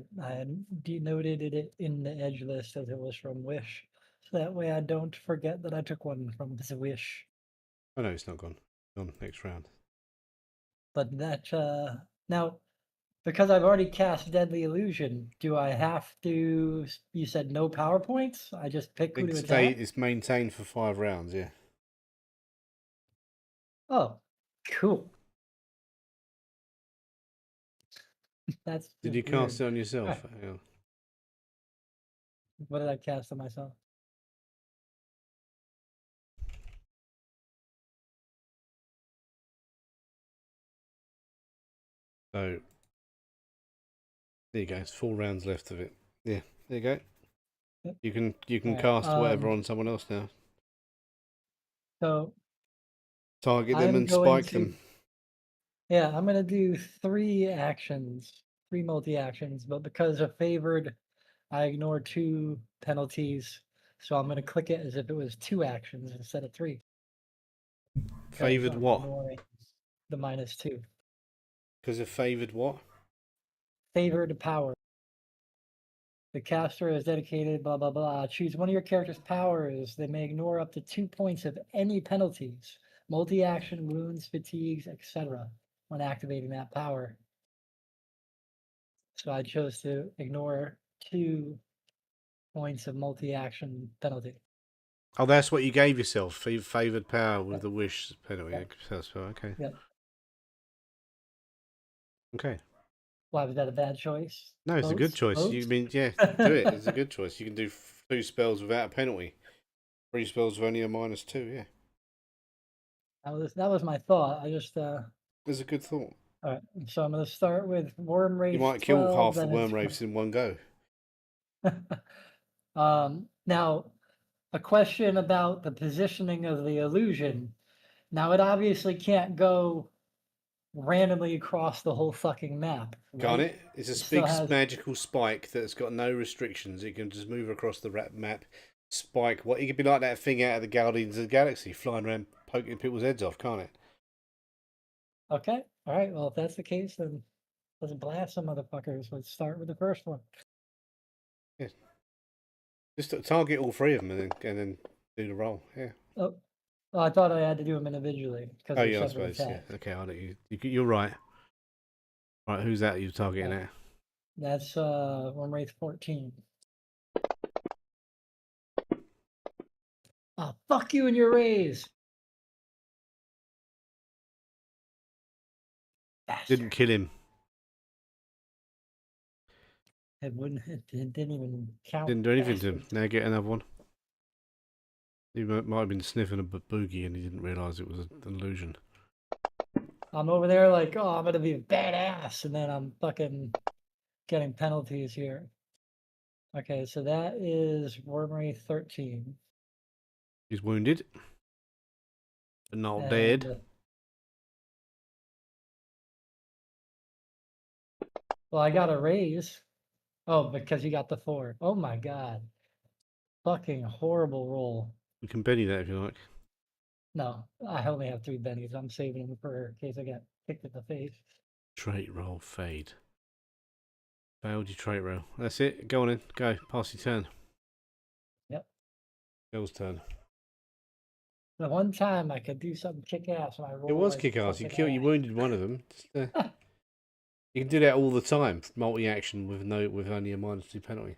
denoted it in the edge list as it was from Wish. So that way I don't forget that I took one from the Wish. Oh no, it's not gone. Gone next round. But that now, because I've already cast Deadly Illusion, do I have to? You said no PowerPoints. I just pick who to attack. It's maintained for 5 rounds. Yeah. Oh, cool. That's. Did you just cast it weird. on yourself? Alright. Hang on. What did I cast on myself? So there you go. It's 4 rounds left of it. Yeah, there you go. Yep. You can Alright, cast whatever on someone else now. So Target them I'm and going spike to- them. yeah, I'm gonna do 3 actions, 3 multi-actions, but because of favored, I ignore 2 penalties. So I'm gonna click it as if it was 2 actions instead of 3. 'Cause Favored I'm what? ignoring the -2. Because of favored what? Favored power. The caster is dedicated, blah, blah, blah. Choose one of your character's powers. They may ignore up to 2 points of any penalties, multi-action, wounds, fatigues, etc. when activating that power. So I chose to ignore 2 points of multi-action penalty. Oh, that's what you gave yourself. Favored power with Yep. the wish penalty. Yep. Okay. Yep. Okay. Why was that a bad choice? No, it's a good choice. Votes? You mean, yeah, do it. It's a good choice. You can do 2 spells without a penalty. 3 spells with only a -2. Yeah, That was my thought. I just it's a good thought. all right. So I'm gonna start with Worm Wraith. You might kill 12, half the then worm it's- wraiths in one go. Now, a question about the positioning of the illusion. Now, it obviously can't go randomly across the whole fucking map. Can't right? it? It's a still big has- magical spike that's got no restrictions. It can just move across the map. Spike. What? It could be like that thing out of the Guardians of the Galaxy, flying around poking people's heads off, can't it? Okay. All right. Well, if that's the case, then let's blast some motherfuckers. Let's start with the first one. Just target all 3 of them and then do the roll. Yeah. Oh, I thought I had to do them individually because Oh they're yeah, I separate suppose. Yeah. attacks. Okay, I'll let you. You're right. Right, who's that you're targeting at? That's Worm Wraith 14. Oh, fuck you and your raise. Bastard. Didn't kill him. It wouldn't. It didn't even count. Didn't do anything to him. bastard. Now get another one. He might have been sniffing a boogie and he didn't realise it was an illusion. I'm over there like, oh, I'm gonna be a badass, and then I'm fucking getting penalties here. Okay, so that is Worm Wraith 13. He's wounded, but not dead. And, well, I got a raise. Oh, because you got the 4. Oh my god. Fucking horrible roll. We can Benny that if you like. No, I only have 3 bennies. I'm saving them for in case I get kicked in the face. Trait roll fade. Failed your trait roll. That's it. Go on in. Go. Pass your turn. Yep. Girl's turn. The one time I could do something kick ass when I roll. It was like kick ass. You fucking killed. You ass. wounded one of them. Just, you can do that all the time. Multi action with only a -2 penalty.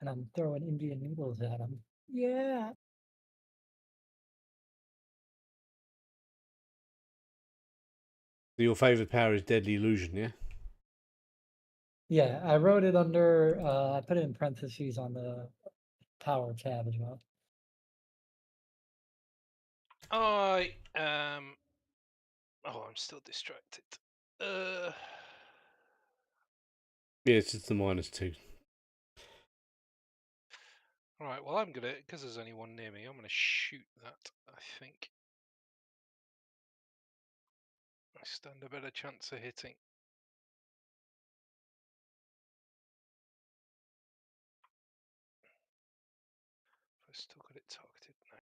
And I'm throwing Indian noodles at him. Yeah. So your favorite power is deadly illusion, yeah? Yeah, I wrote it under, I put it in parentheses on the power tab as well. I am. Oh, I'm still distracted. Yeah, it's just the -2. Right. Well, I'm gonna, because there's only one near me. I'm gonna shoot that. I think I stand a better chance of hitting. I've still got it targeted now.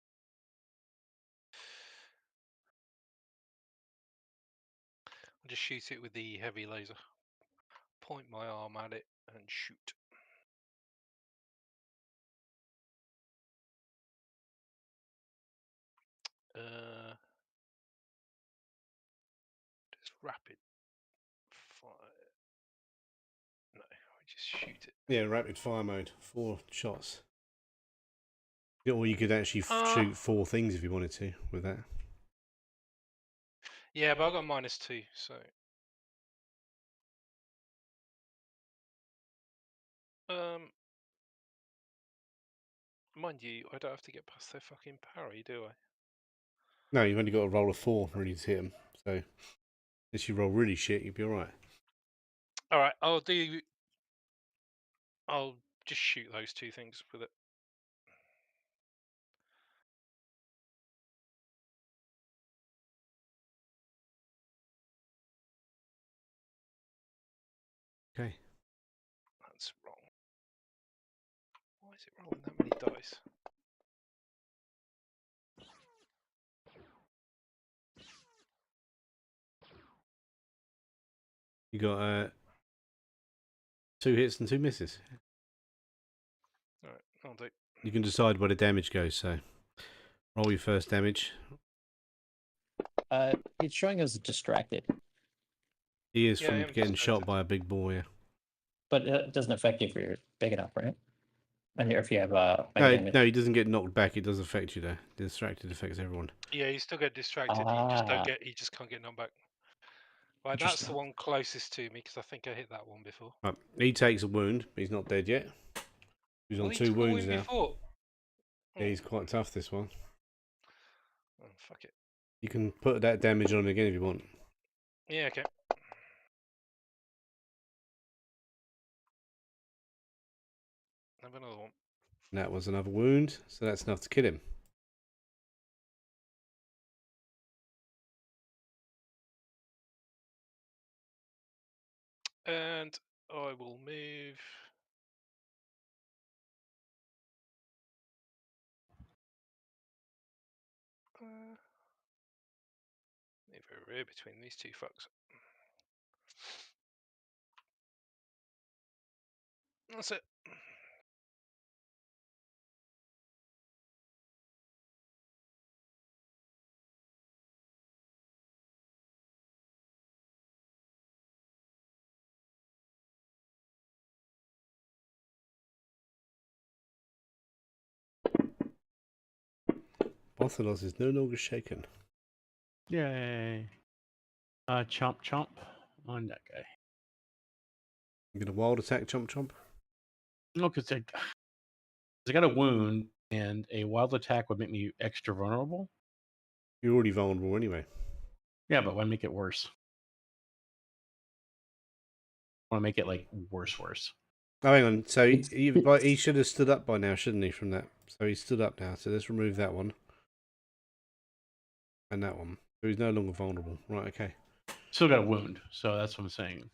I'll just shoot it with the heavy laser. Point my arm at it and shoot. Just rapid fire. No, I just shoot it. Yeah, rapid fire mode. 4 shots. Or you could actually shoot 4 things if you wanted to with that. Yeah, but I've got -2, so. Mind you, I don't have to get past their fucking parry, do I? No, you've only got to roll a 4 really to hit them. So, if you roll really shit, you'd be alright. Alright, I'll just shoot those 2 things with it. Okay. That's wrong. Why is it rolling that many dice? You got 2 hits and 2 misses. Alright, I'll do. You can decide where the damage goes, so roll your first damage. It's showing us distracted, He is Yeah, I from am getting shot distracted. by a big boy. Yeah. but it doesn't affect you if you're big enough, right? And if you have No, he doesn't get knocked back. It does affect you though. Distracted affects everyone. Yeah, you still get distracted. You just can't get knocked back. Right, that's the Interesting. one closest to me because I think I hit that one before. Right. He takes a wound, but he's not dead yet. He's on He 2 took a wounds wound now. before. Yeah, he's quite tough, this one. Oh, fuck it. You can put that damage on him again if you want. Yeah, okay. Have another one. And that was another wound, so that's enough to kill him. And I will move. Move over here between these 2 fucks. That's it. Bartholos is no longer shaken. Yay. Chomp chomp on that guy. You get a wild attack, chomp chomp. No, because I got a wound, and a wild attack would make me extra vulnerable. You're already vulnerable anyway. Yeah, but why make it worse? I want to make it like worse. Oh, hang on. So he should have stood up by now, shouldn't he? From that, so he stood up now. So let's remove that one and that one. So he's no longer vulnerable. Right? Okay. Still got a wound, so that's what I'm saying.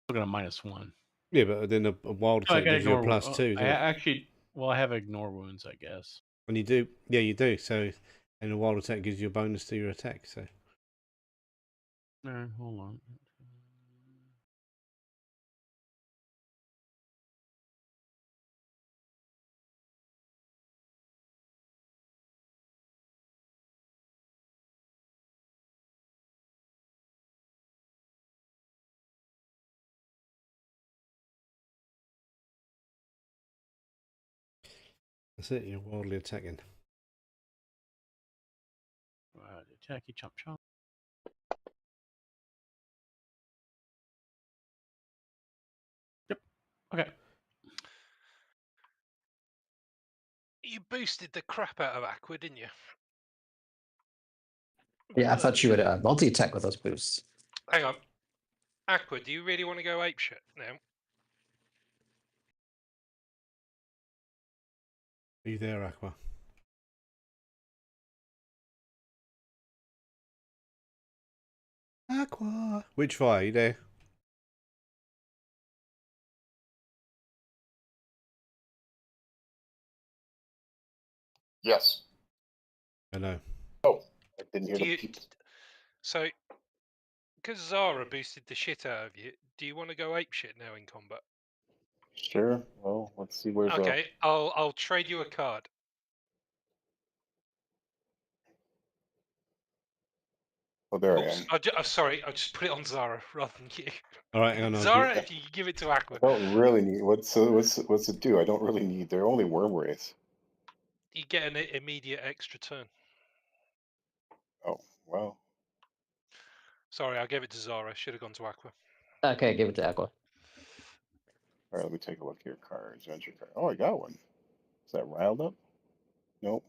Still got a -1. Yeah, but then a wild Oh, I attack gotta gives you a ignore. +2. I actually, well, I have ignore wounds, I guess. When you do, yeah, you do. So, and a wild attack gives you a bonus to your attack. So, No, hold on. that's it. You're wildly attacking. Attacky chomp chomp. Yep. Okay. You boosted the crap out of Aqua, didn't you? Yeah, I thought you would multi-attack with those boosts. Hang on. Aqua, do you really want to go apeshit now? Are you there, Aqua? Aqua. Which fire? Are you there? Yes. Hello. Oh, I didn't hear Do the you, peep. so, because Zara boosted the shit out of you, do you want to go apeshit now in combat? Sure. Well, let's see where's Okay, I'll trade you a card. Oh, there I Oops, am. sorry, I just put it on Zara rather than you. All right, hang on. Zara, if you could give it to I Aqua, don't really need what's it do? I don't really need. They're only worm wraiths. you get an immediate extra turn. Oh wow. Sorry, I gave it to Zara. Should have gone to Aqua. Okay, give it to Aqua. All right, let me take a look here. Cards, adventure card. Oh, I got one. Is that riled up? Nope.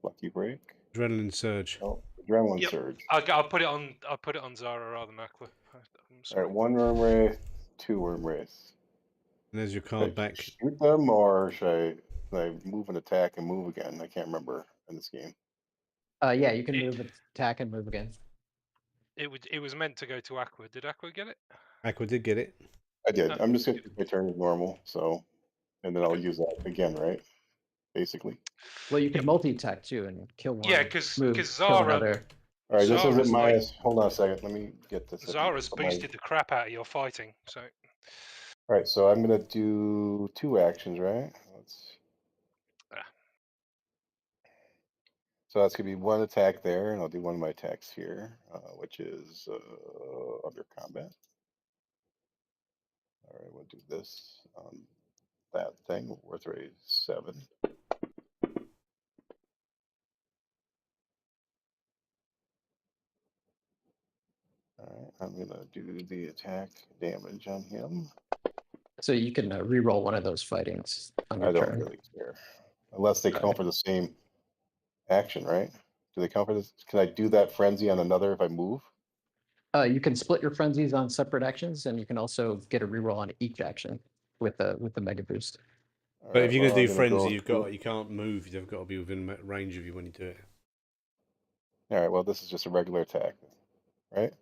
Lucky break. Adrenaline surge. Oh, adrenaline Yep. surge. I'll put it on. I'll put it on Zara rather than Aqua. I'm All sorry. right, 1 worm wraith, 2 worm wraiths. And there's your Should card I back. shoot them or should I move and attack and move again? I can't remember in this game. Yeah, you can move, attack, and move again. It was meant to go to Aqua. Did Aqua get it? Aqua did get it. I did. Oh, I'm just gonna take my turn as normal. So, and then I'll Okay. use that again, right? Basically. Well, you can multi-attack too and kill one. Yeah, because move, kill Zara another. All right, this is at Zara's like minus. Hold on a second. Let me get this. Zara's boosted the crap out of your fighting. So All right, so I'm gonna do 2 actions, right? Ah. So that's gonna be 1 attack there, and I'll do 1 of my attacks here, which is under combat. All right, we'll do this on that thing. Worth rate 7. All right, I'm gonna do the attack damage on him. So you can re-roll one of those fightings on your I don't turn. really care, unless they count for the same action, right? Do they count for this? Can I do that frenzy on another if I move? You can split your frenzies on separate actions, and you can also get a reroll on each action with the mega boost. All But right, if you're well, gonna I'm do frenzy, go you can't move. You've got to be within range of you when you do it. All right, well, this is just a regular attack, right?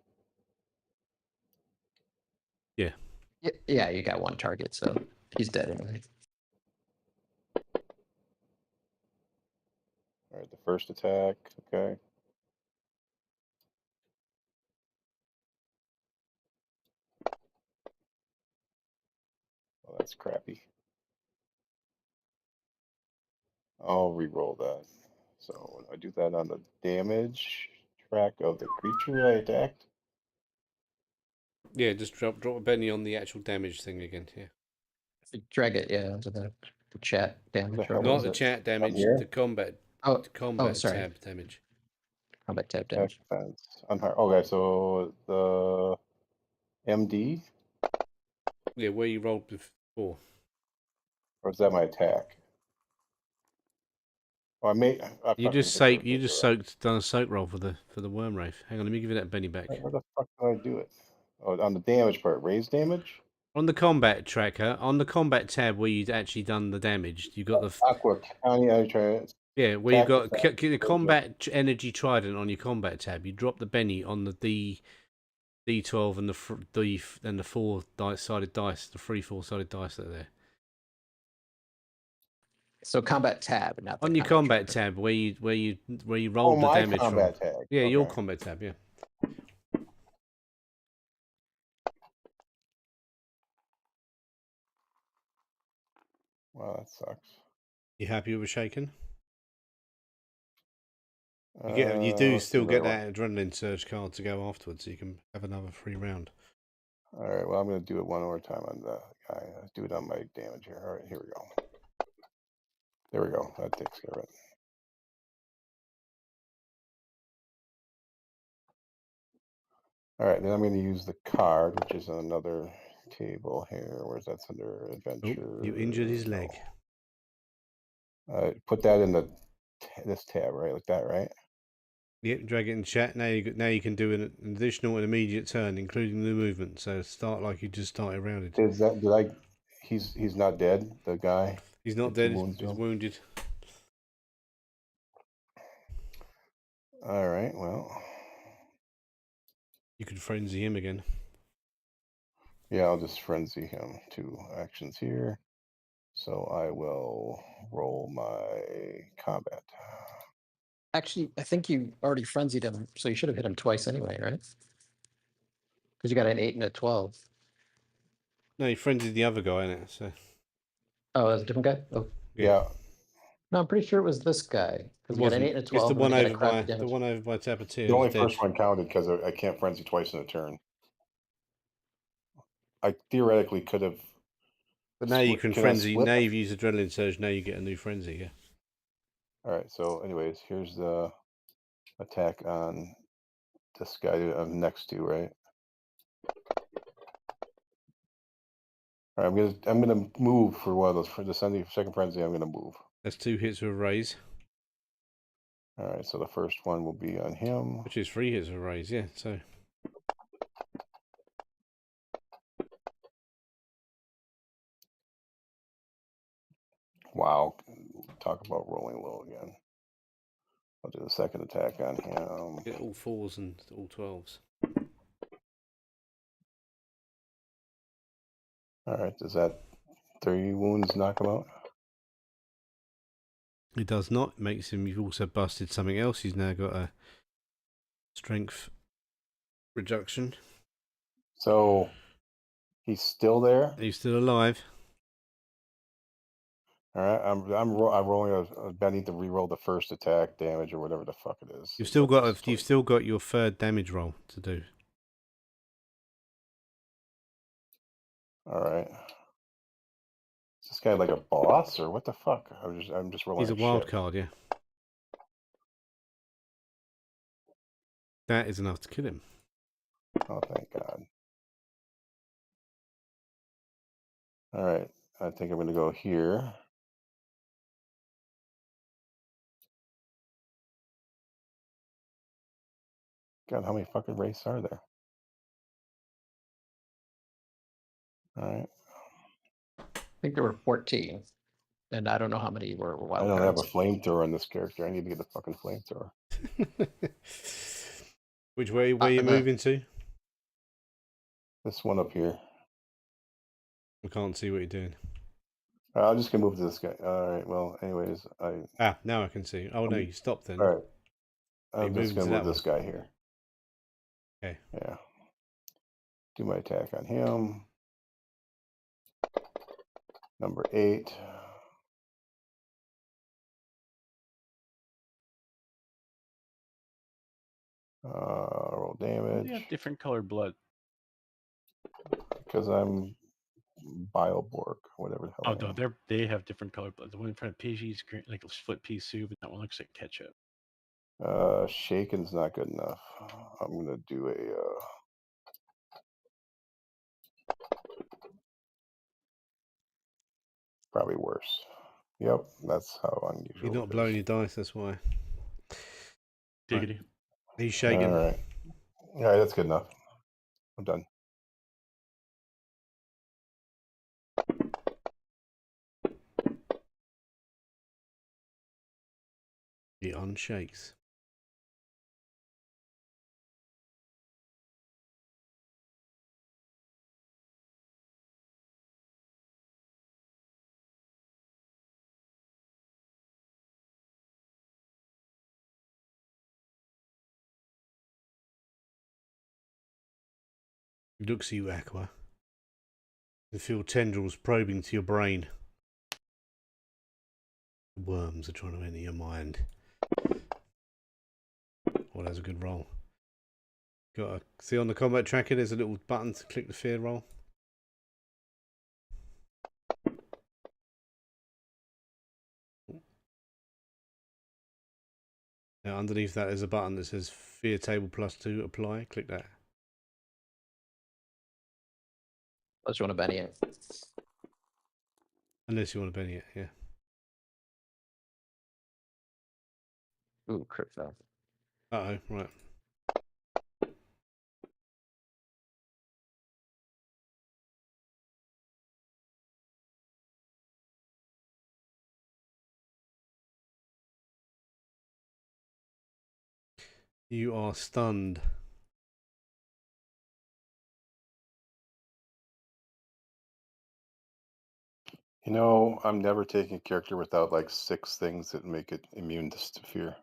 Yeah, you got one target, so he's dead anyway. All right, the first attack, okay. Well, that's crappy. I'll re-roll that. So when I do that on the damage track of the creature I attacked, Yeah, just drop a penny on the actual damage thing again. Yeah, Drag it, yeah, into the chat damage. hell not was the it? chat damage, here? the combat. Oh, The combat sorry. tab damage. Combat tab Attack damage. defense. Okay, so the MD, Yeah, where you rolled before. or is that my attack? Oh, You just done a soak roll for the worm wraith. Hang on, let me give you that penny back. Where the fuck did I do it? Oh, on the damage part, raise damage? On the combat tracker, on the combat tab where you'd actually done the damage, you got the Aqua County. I try it. yeah where you got Attack the combat energy trident on your combat tab. You drop the Benny on the D12 and the 4-sided dice, the 4-sided dice that are there. So combat tab, not the On your combat tab where you rolled the my damage combat from. tag. Yeah, your Okay. combat tab. Yeah. Wow, that sucks. You happy with shaken? You do let's still see get what I that adrenaline surge card to go afterwards, so you can have another free round. All right, well, I'm going to do it one more time on the guy. Let's do it on my damage here. All right, here we go. There we go. That takes care of it. All right, then I'm going to use the card, which is on another table here. Where's that's under adventure? Oh, you injured his leg. Put that in the this tab, right? Like that, right? Yep, drag it in chat. Now you can do an additional and immediate turn, including the movement. So start like you just started rounded. Is that he's not dead, the guy? He's not The two dead. wounds He's to him? wounded. All right, well, You could frenzy him again. yeah, I'll just frenzy him. 2 actions here. So I will roll my combat. Actually, I think you already frenzied him, so you should have hit him twice anyway, right? Because you got an 8 and a 12. No, he frenzied the other guy in it. So Oh, that's a different guy? Oh. Yeah. No, I'm pretty sure it was this guy. Because you got an 8 and a 12. It's the one and then you over got a by crappy damage. Tapatir. The only first one counted because I can't frenzy twice in a turn. I theoretically could have. But now you can frenzy. split? Now you've used adrenaline surge. Now you get a new frenzy. Yeah. All right. So, anyways, here's the attack on this guy I'm next to, right? All right, I'm gonna move for one of those for the second frenzy. I'm gonna move. That's 2 hits with a raise. All right. So the first one will be on him. Which is 3 hits with a raise. Yeah. So. Wow. Talk about rolling low again. I'll do the second attack on him. Get all 4s and all 12s. All right. Does that 3 wounds knock him out? It does not. Makes him. You've also busted something else. He's now got a strength reduction. So he's still there. He's still alive. All right, I'm rolling I need to re-roll the first attack damage or whatever the fuck it is. You've still got your third damage roll to do. All right. Is this guy like a boss or what the fuck? I'm just rolling. He's a wild shit. card, yeah. That is enough to kill him. Oh, thank God. All right, I think I'm going to go here. God, how many fucking wraiths are there? All right. I think there were 14. And I don't know how many were wild I don't cards. have a flamethrower in this character. I need to get a fucking flamethrower. Which way are you moving to? This one up here. I can't see what you're doing. I'm just going to move to this guy. All right, well, anyways, now I can see. Oh, no, you stopped then. All right. I'm You're just moving going to to move that this guy here. Okay. Yeah. Do my attack on him. Number 8. Roll damage. They have different colored blood. Because I'm Bioborg, whatever the hell. Oh no, they have different colored blood. The one in front of Pidgey's green, like a split pea soup, and that one looks like ketchup. Shaken's not good enough. I'm gonna do a. Probably worse. Yep, that's how unusual. You're not blowing your dice, that's why. Diggity. Right. He's shaking. All right, that's good enough. I'm done. It unshakes. Looks at you, Aqua. You feel tendrils probing to your brain. Worms are trying to enter your mind. Well, that's a good roll. Got to see on the combat tracker. There's a little button to click the fear roll. Now underneath that there's a button that says fear table +2 apply. Click that. Unless you want to Benny it. Unless you want to Benny it, yeah. Ooh, crit fail. Uh-oh, right. You are stunned. You know, I'm never taking a character without like 6 things that make it immune to fear.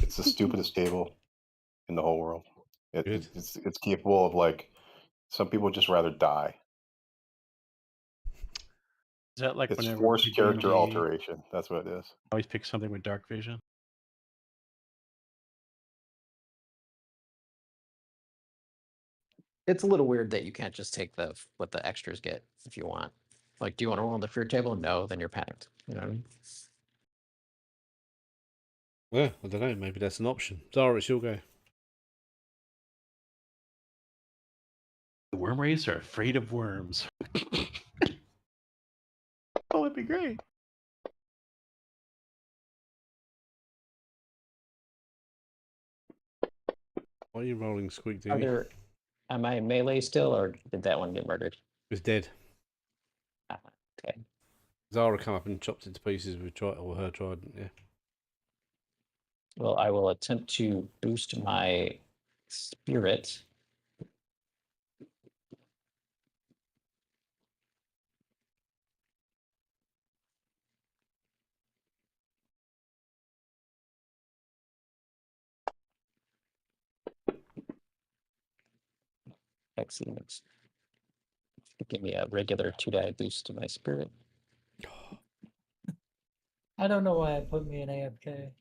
It's the stupidest table in the whole world. Good. It's capable of like some people just rather die. Is that like It's whenever forced picking character the- alteration. That's what it is. Always pick something with dark vision. It's a little weird that you can't just take what the extras get if you want. Like, do you want to roll on the fear table? No, then you're panicked. You know what I mean? Well, I don't know. Maybe that's an option. Zara, it's your go. The worm race are afraid of worms. Oh, that'd be great. Why are you rolling, Squeak Are Doogie? there, am I melee still, or did that one get murdered? It's dead. Ah, okay. Zara come up and chopped it to pieces with her trident, yeah. Well, I will attempt to boost my spirit. Excellent. Give me a regular 2-die boost to my spirit. I don't know why it put me in AFK.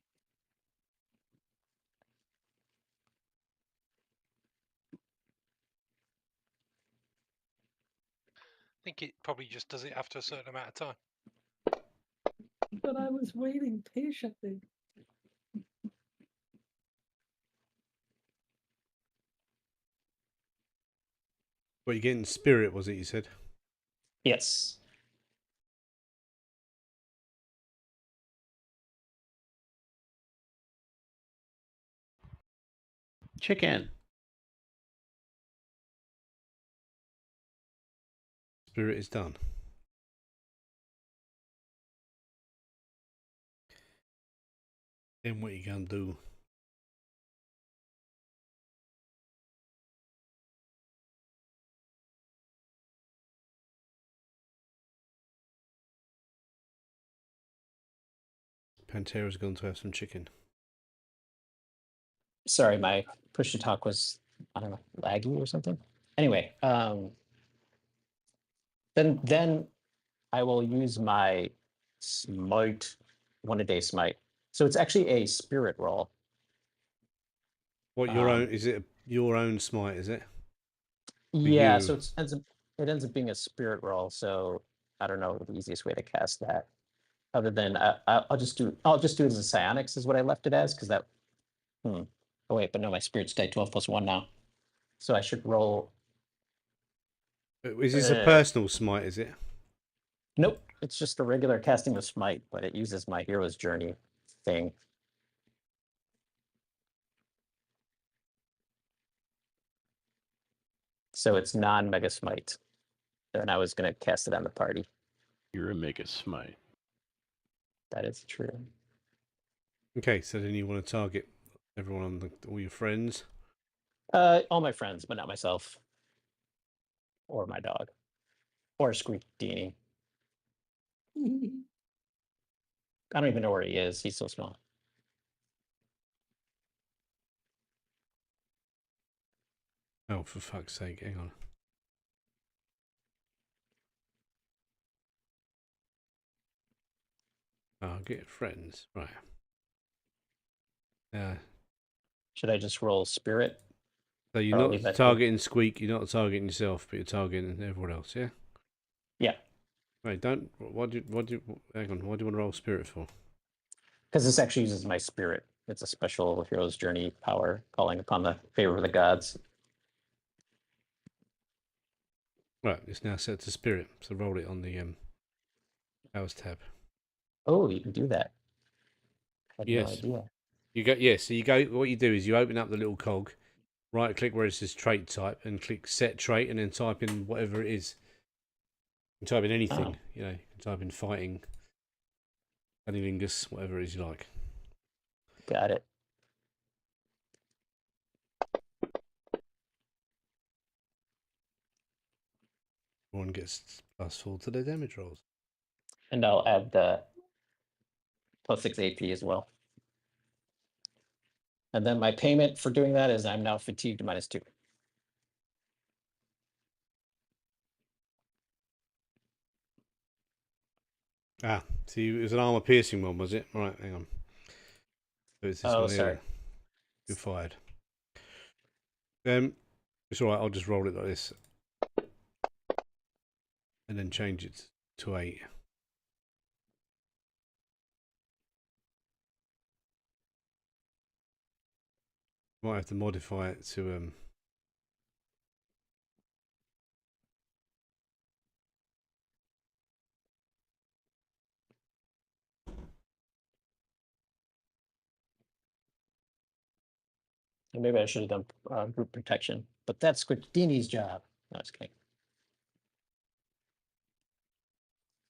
I think it probably just does it after a certain amount of time. But I was waiting patiently. What, you getting spirit, was it, you said? Yes. Chicken. Spirit is done. Then what you gonna do? Pantera's going to have some chicken. Sorry, my push to talk was, I don't know, laggy or something. Anyway, then I will use my smite, 1-a-day smite. So it's actually a spirit roll. What, your own, is it your own smite, is it? Yeah, you. so it ends up being a spirit roll. So I don't know the easiest way to cast that, other than I'll just do it as a psionics is what I left it as, because that. Oh wait, but no, my spirit's die 12 + 1 now, so I should roll. Is this a personal smite, is it? Nope, it's just a regular casting of smite, but it uses my hero's journey thing. So it's non-mega smite. And I was going to cast it on the party. You're a mega smite. That is true. Okay, so then you want to target everyone on all your friends. All my friends, but not myself. Or my dog. Or Squeak Dini. I don't even know where he is. He's so small. Oh, for fuck's sake, hang on. Target friends, right. Should I just roll spirit? So you're Or I'll not leave that to you. targeting Squeak, you're not targeting yourself, but you're targeting everyone else, yeah? Yeah. Right, don't, hang on, what do you want to roll spirit for? Because this actually uses my spirit. It's a special hero's journey power, calling upon the favor of the gods. Right, it's now set to spirit, so roll it on the powers tab. Oh, you can do that. I had no Yes. idea. You go, yeah, so you go, what you do is you open up the little cog, right click where it says trait type, and click set trait, and then type in whatever it is. You can type in anything, you know, you can type in fighting, Shenanigans, whatever it is you like. Got it. Everyone gets +4 to their damage rolls. And I'll add the +6 AP as well. And then my payment for doing that is I'm now fatigued -2. Ah, see, it was an armor piercing one, was it? Right, hang on. So it's this Oh, one sorry. here. You're fired. It's alright, I'll just roll it like this. And then change it to 8. Might have to modify it to And maybe I should have done group protection, but that's Squidini's job. No, I was kidding.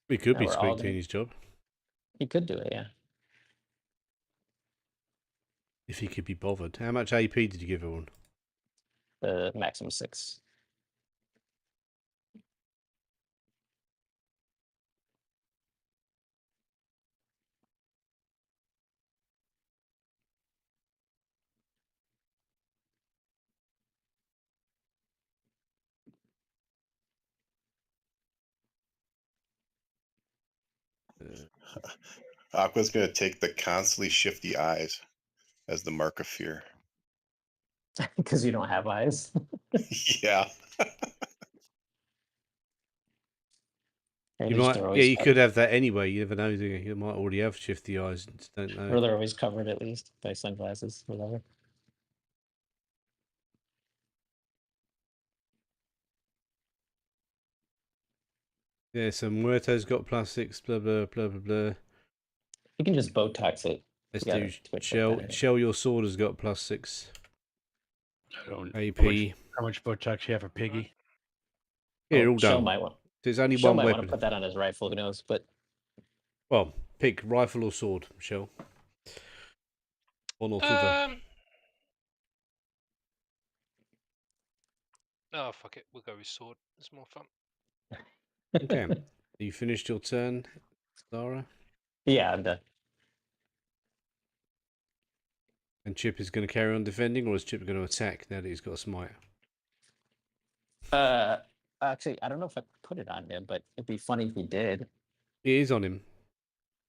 it could Now be we're all Squeak gonna- Teeny's job. He could do it, yeah. If he could be bothered. How much AP did you give everyone? The maximum 6. Aqua's going to take the constantly shifty eyes as the mark of fear. Because you don't have eyes. Yeah. Or at You least might, they're yeah, always you could covered. have that anyway. You never know, do you? You might already have shifty eyes and just don't know. Or they're always covered at least by sunglasses, whatever. Yeah, so Muerto's got +6, blah, blah, blah, blah, blah. You can just Botox it. Let's You gotta do twitch Shell. like that. Shell, your sword has got +6 I don't AP. How much Botox you have for Piggy? Here, all Shell done. might want. So it's only Shell one might want to weapon. put that on his rifle. Who knows? But Well, pick rifle or sword, Shell. One or t'other. Oh, fuck it. We'll go with sword. It's more fun. Okay. You finished your turn, Sarah? yeah, I'm done. And Chip is going to carry on defending, or is Chip going to attack now that he's got a smite? Actually, I don't know if I put it on him, but it'd be funny if he did. It is on him.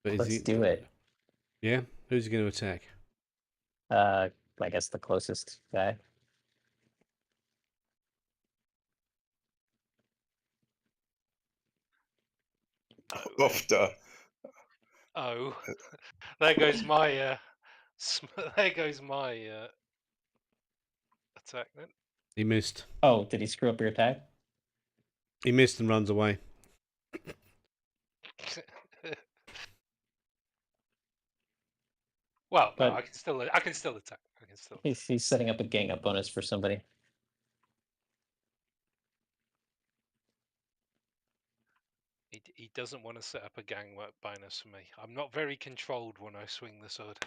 But Let's do it. Yeah? Who's he going to attack? I guess the closest guy. Oh, duh. Oh, there goes my there goes my attack then. He missed. Oh, did he screw up your attack? He missed and runs away. Well, no, But- I can still attack. I can still. He's setting up a gang up bonus for somebody. He doesn't want to set up a gang work bonus for me. I'm not very controlled when I swing the sword.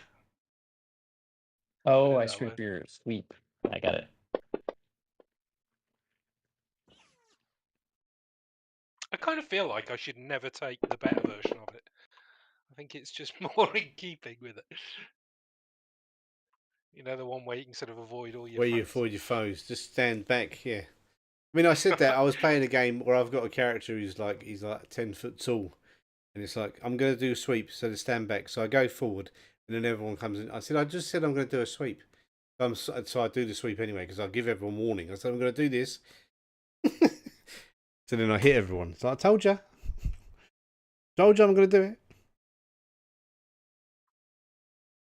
Oh, it I that screwed up way. your sweep. I got it. I kind of feel like I should never take the better version of it. I think it's just more in keeping with it. You know, the one where you can sort of avoid all your Where you foes. avoid your foes, just stand back. Yeah. I mean, I said that I was playing a game where I've got a character who's like 10 foot tall, and it's like I'm going to do a sweep, so to stand back. So I go forward, and then everyone comes in. I just said I'm going to do a sweep. So I do the sweep anyway because I give everyone warning. I said I'm going to do this. So then I hit everyone. So I told you I'm going to do it.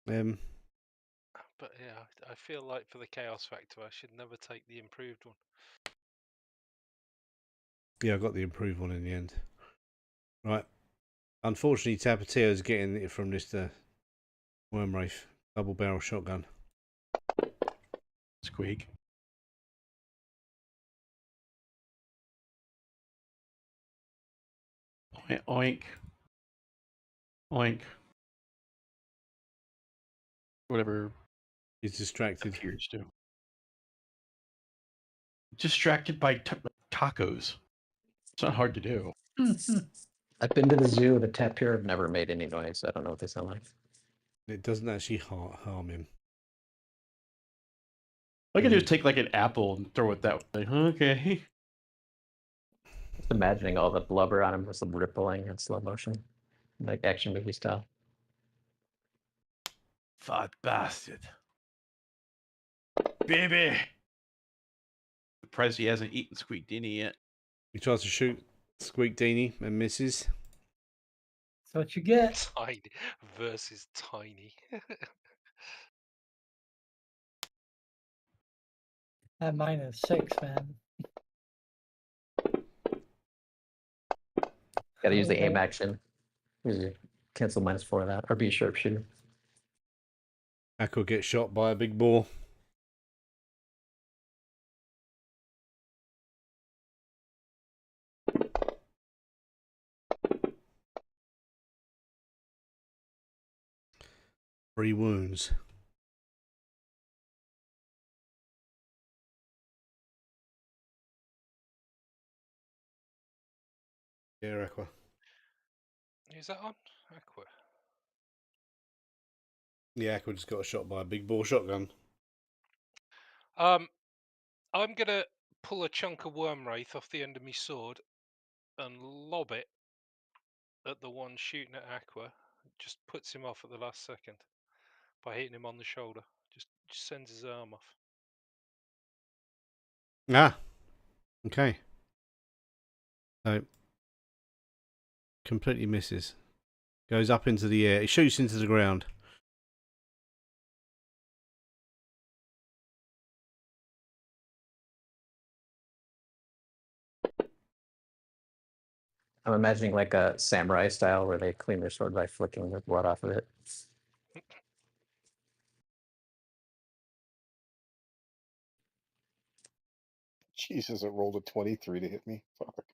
But yeah, I feel like for the chaos factor, I should never take the improved one. Yeah, I got the improved one in the end. Right. Unfortunately, Tapatio's getting it from this Worm Wraith double barrel shotgun. Squeak. Oink. Oink. Whatever He's distracted. appears to. Distracted by tacos. It's not hard to do. I've been to the zoo. The tapir have never made any noise. I don't know what they sound like. It doesn't actually harm him. All I can do is take like an apple and throw it that way. Okay. Just imagining all the blubber on him, just rippling in slow motion, like action movie style. Fat bastard. Baby. Surprised he hasn't eaten Squeak Dini yet. He tries to shoot Squeak Dini and misses. That's what you get. Tiny versus tiny. That -6, man. Gotta use the aim Okay. action. Usually cancel -4 of that, or be a sharpshooter. Aqua gets shot by a big boar. Three wounds. Yeah, Aqua. Is that on? Aqua. Yeah, Aqua just got shot by a big boar shotgun. I'm gonna pull a chunk of worm wraith off the end of my sword and lob it at the one shooting at Aqua. It just puts him off at the last second by hitting him on the shoulder. Just sends his arm off. Ah. Okay. So completely misses. Goes up into the air. He shoots into the ground. I'm imagining like a samurai style where they clean their sword by flicking the blood off of it. Jesus, it rolled a 23 to hit me. Fuck.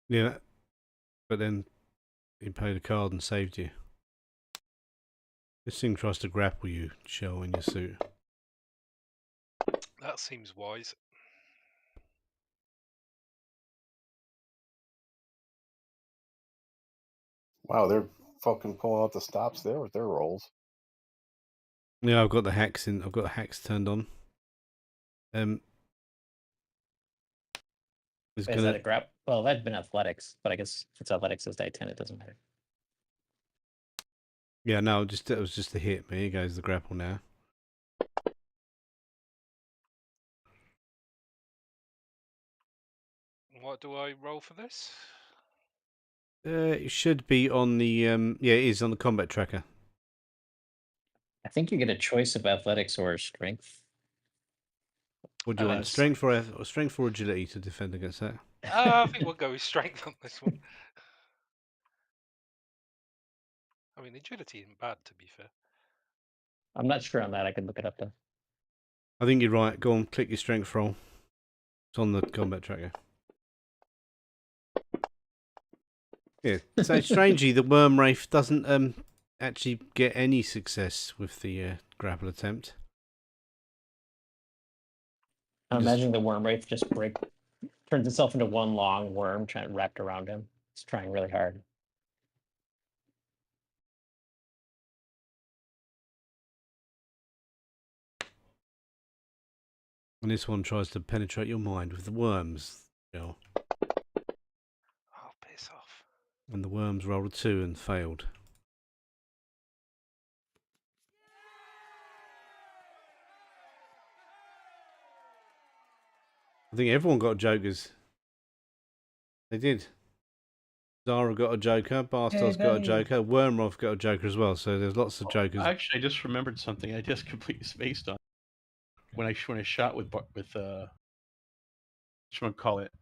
Yeah. But then he played a card and saved you. This thing tries to grapple you, Shell, in your suit. That seems wise. Wow, they're fucking pulling out the stops there with their rolls. Yeah, I've got the hacks in. I've got the hacks turned on. Is that a grab? Well, that'd been athletics, but I guess if it's athletics as day 10, it doesn't matter. Yeah, no, it was just a hit. But here goes the grapple now. What do I roll for this? It should be on the yeah, it is on the combat tracker. I think you get a choice of athletics or strength. What do you want? Strength or agility to defend against that? I think we'll go with strength on this one. I mean, agility isn't bad, to be fair. I'm not sure on that. I could look it up though. I think you're right. Go on, click your strength roll. It's on the combat tracker. Yeah. So strangely, the Worm Wraith doesn't actually get any success with the grapple attempt. I'm Just- imagining the worm wraith just turns itself into one long worm wrapped around him. It's trying really hard. And this one tries to penetrate your mind with the worms. You know, Oh, piss off. and the worms rolled a 2 and failed. I think everyone got jokers. They did. Zara got a joker, Bastos got a Benny. joker, Wormroth got a joker as well, so there's lots of jokers. Actually, I just remembered something. I just completely spaced on when I shot with call it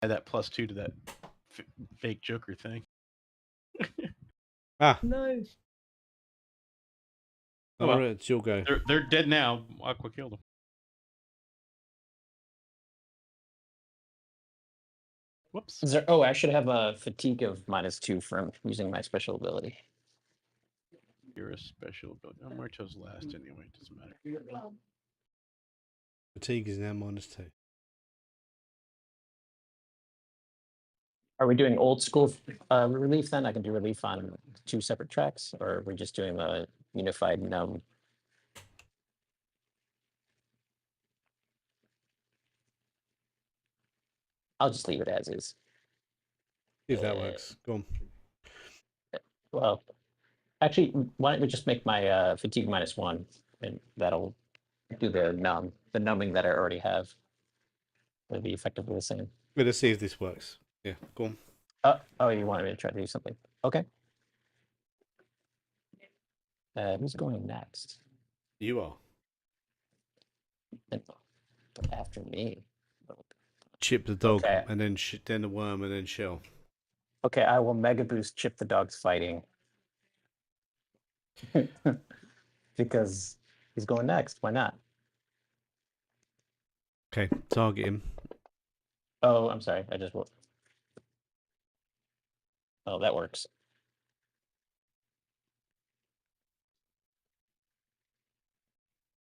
had that +2 to that fake Joker thing. Ah, Nice. Oh, well. alright, it's your go. They're dead now. Aqua killed them. Whoops. Is there, oh, I should have a fatigue of -2 from using my special ability. You're a special ability. Oh, Marto's last anyway. Doesn't matter. Fatigue is now -2. Are we doing old school relief then? I can do relief on 2 separate tracks, or are we just doing the unified numb? I'll just leave it as is. See if that works. Go on. Well, actually, why don't we just make my fatigue -1, and that'll do the numbing that I already have. It'll be effectively the same. Let's see if this works. Yeah, go on. Oh, you wanted me to try to do something? Okay. Who's going next? You are. After me. Chip the dog, Okay. and then then the worm, and then shell. Okay, I will mega boost Chip the Dog's fighting. Because he's going next. Why not? Okay, target him. Oh, I'm sorry. I just. Oh, that works.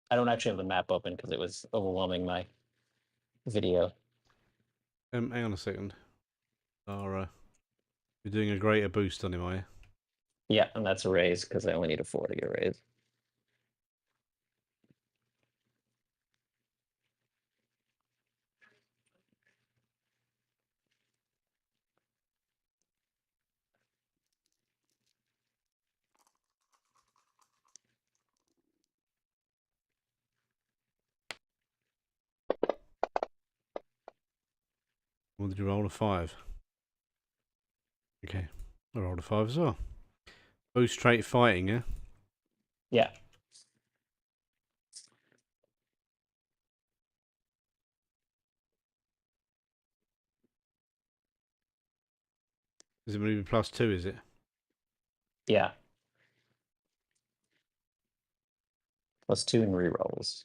I don't actually have the map open because it was overwhelming my video. Hang on a second. Zara, you're doing a greater boost on him, are you? Yeah, and that's a raise because I only need a 4 to get a raise. Or did you roll a 5? Okay, I rolled a 5 as well. Boost trait fighting, yeah? Yeah. Is it moving +2, is it? Yeah. +2 in rerolls.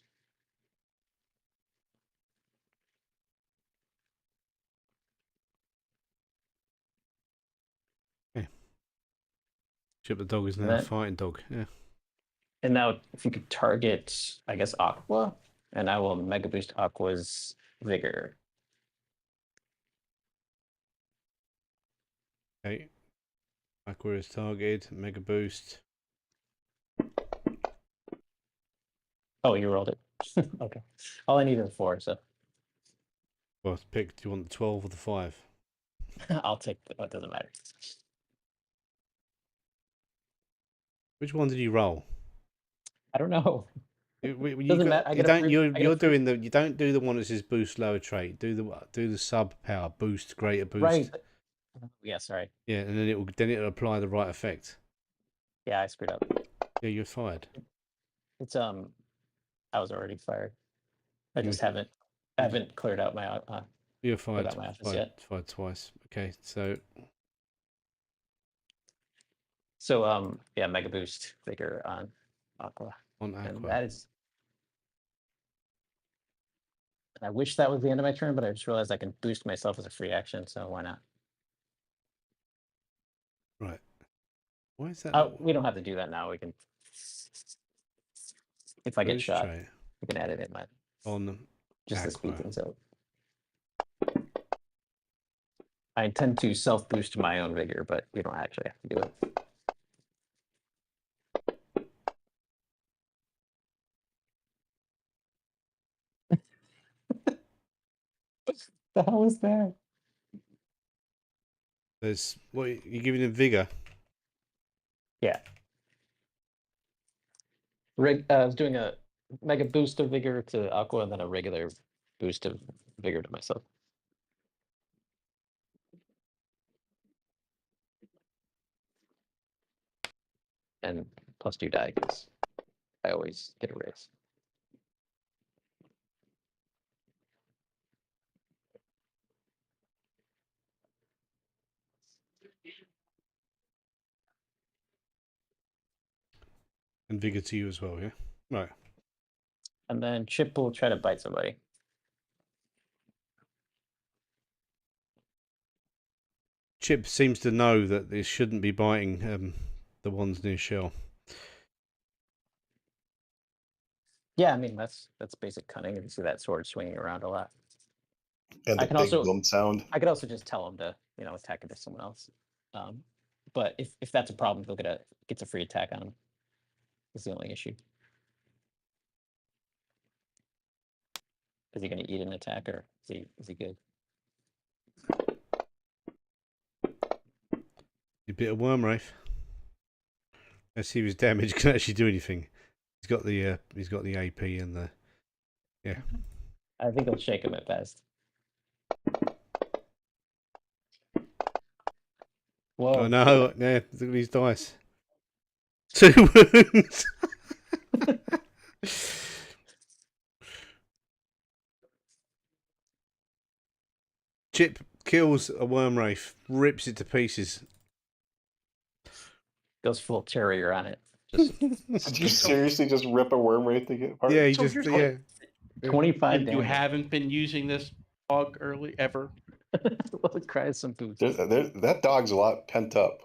Chip the dog is now a fighting dog, yeah. And now if you could target, I guess, Aqua, and I will mega boost Aqua's vigor. Okay. Aqua is targeted, mega boost. Oh, you rolled it. Okay. All I need is 4, so Well, pick, do you want the 12 or the 5? I'll take it doesn't matter. Which one did you roll? I don't know. You Doesn't matter. I get a free- I get a you're free- doing the, you don't do the one that says boost lower trait. Do the sub power boost greater boost. Right. Yeah, sorry. Yeah, and then it'll apply the right effect. Yeah, I screwed up. Yeah, you're fired. It's I was already fired. I You- just haven't cleared out my You're fired. out my office yet. Fired twice. Okay, so yeah, mega boost vigor on Aqua. on And Aqua. that is. I wish that was the end of my turn, but I just realized I can boost myself as a free action, so why not? Right. Why is that? Oh, we don't have to do that now. We can if I get Those shot, trait I can add it in my on just to speed Aqua. things up. I intend to self boost my own vigor, but you don't actually have to do it. The hell is that? There's what you're giving him vigor. Yeah. I was doing a mega boost of vigor to Aqua and then a regular boost of vigor to myself. And +2 die because I always get a raise. And vigor to you as well, yeah? Right. And then Chip will try to bite somebody. Chip seems to know that this shouldn't be biting the ones near Shell. Yeah, I mean that's basic cunning. You see that sword swinging around a lot. And I the can big also- boom sound. I could also just tell him to, attack it to someone else. But if that's a problem, he'll gets a free attack on him. That's the only issue. Is he going to eat an attack or is he good? A bit of worm wraith. Let's see if his damage can actually do anything. He's got the AP and the I think he'll shake him at best. Whoa. Oh no, yeah, look at these dice. 2 wounds. Chip kills a worm wraith, rips it to pieces. Goes full terrier on it. Just Did you seriously just rip a worm wraith to get apart? Yeah, he So just here's yeah. 25 And you damage. haven't been using this dog ever? Well, it cries some boots. That dog's a lot pent up.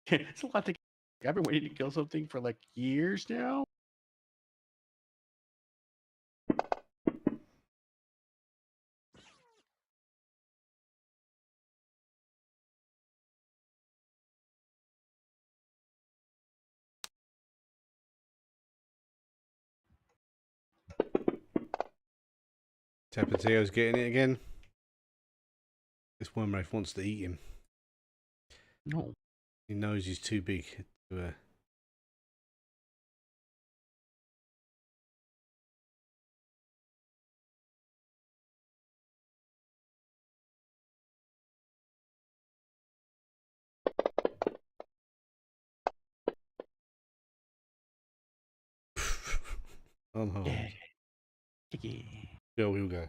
It's a lot to. I've been waiting to kill something for like years now. Tapateo's getting it again. This worm wraith wants to eat him. No. He knows he's too big to unharmed. Yeah, we'll go.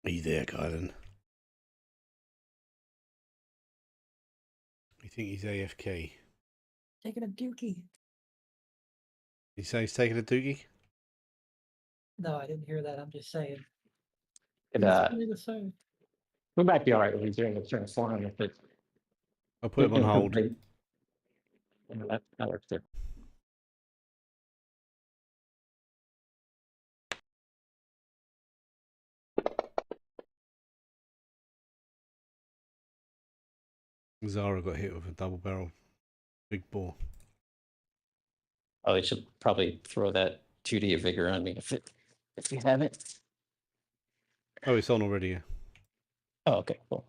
Are you there, Kylan? You think he's AFK? Taking a dookie. You say he's taking a doogie? No, I didn't hear that. I'm just saying. And, It's funny to say. we might be all right with he's doing a turn for him if it's. I'll put him on hold. That works too. Zara got hit with a double barrel big bore. Oh, they should probably throw that 2D of vigor on me if you have it. Oh, it's on already. Yeah. Oh, okay, cool.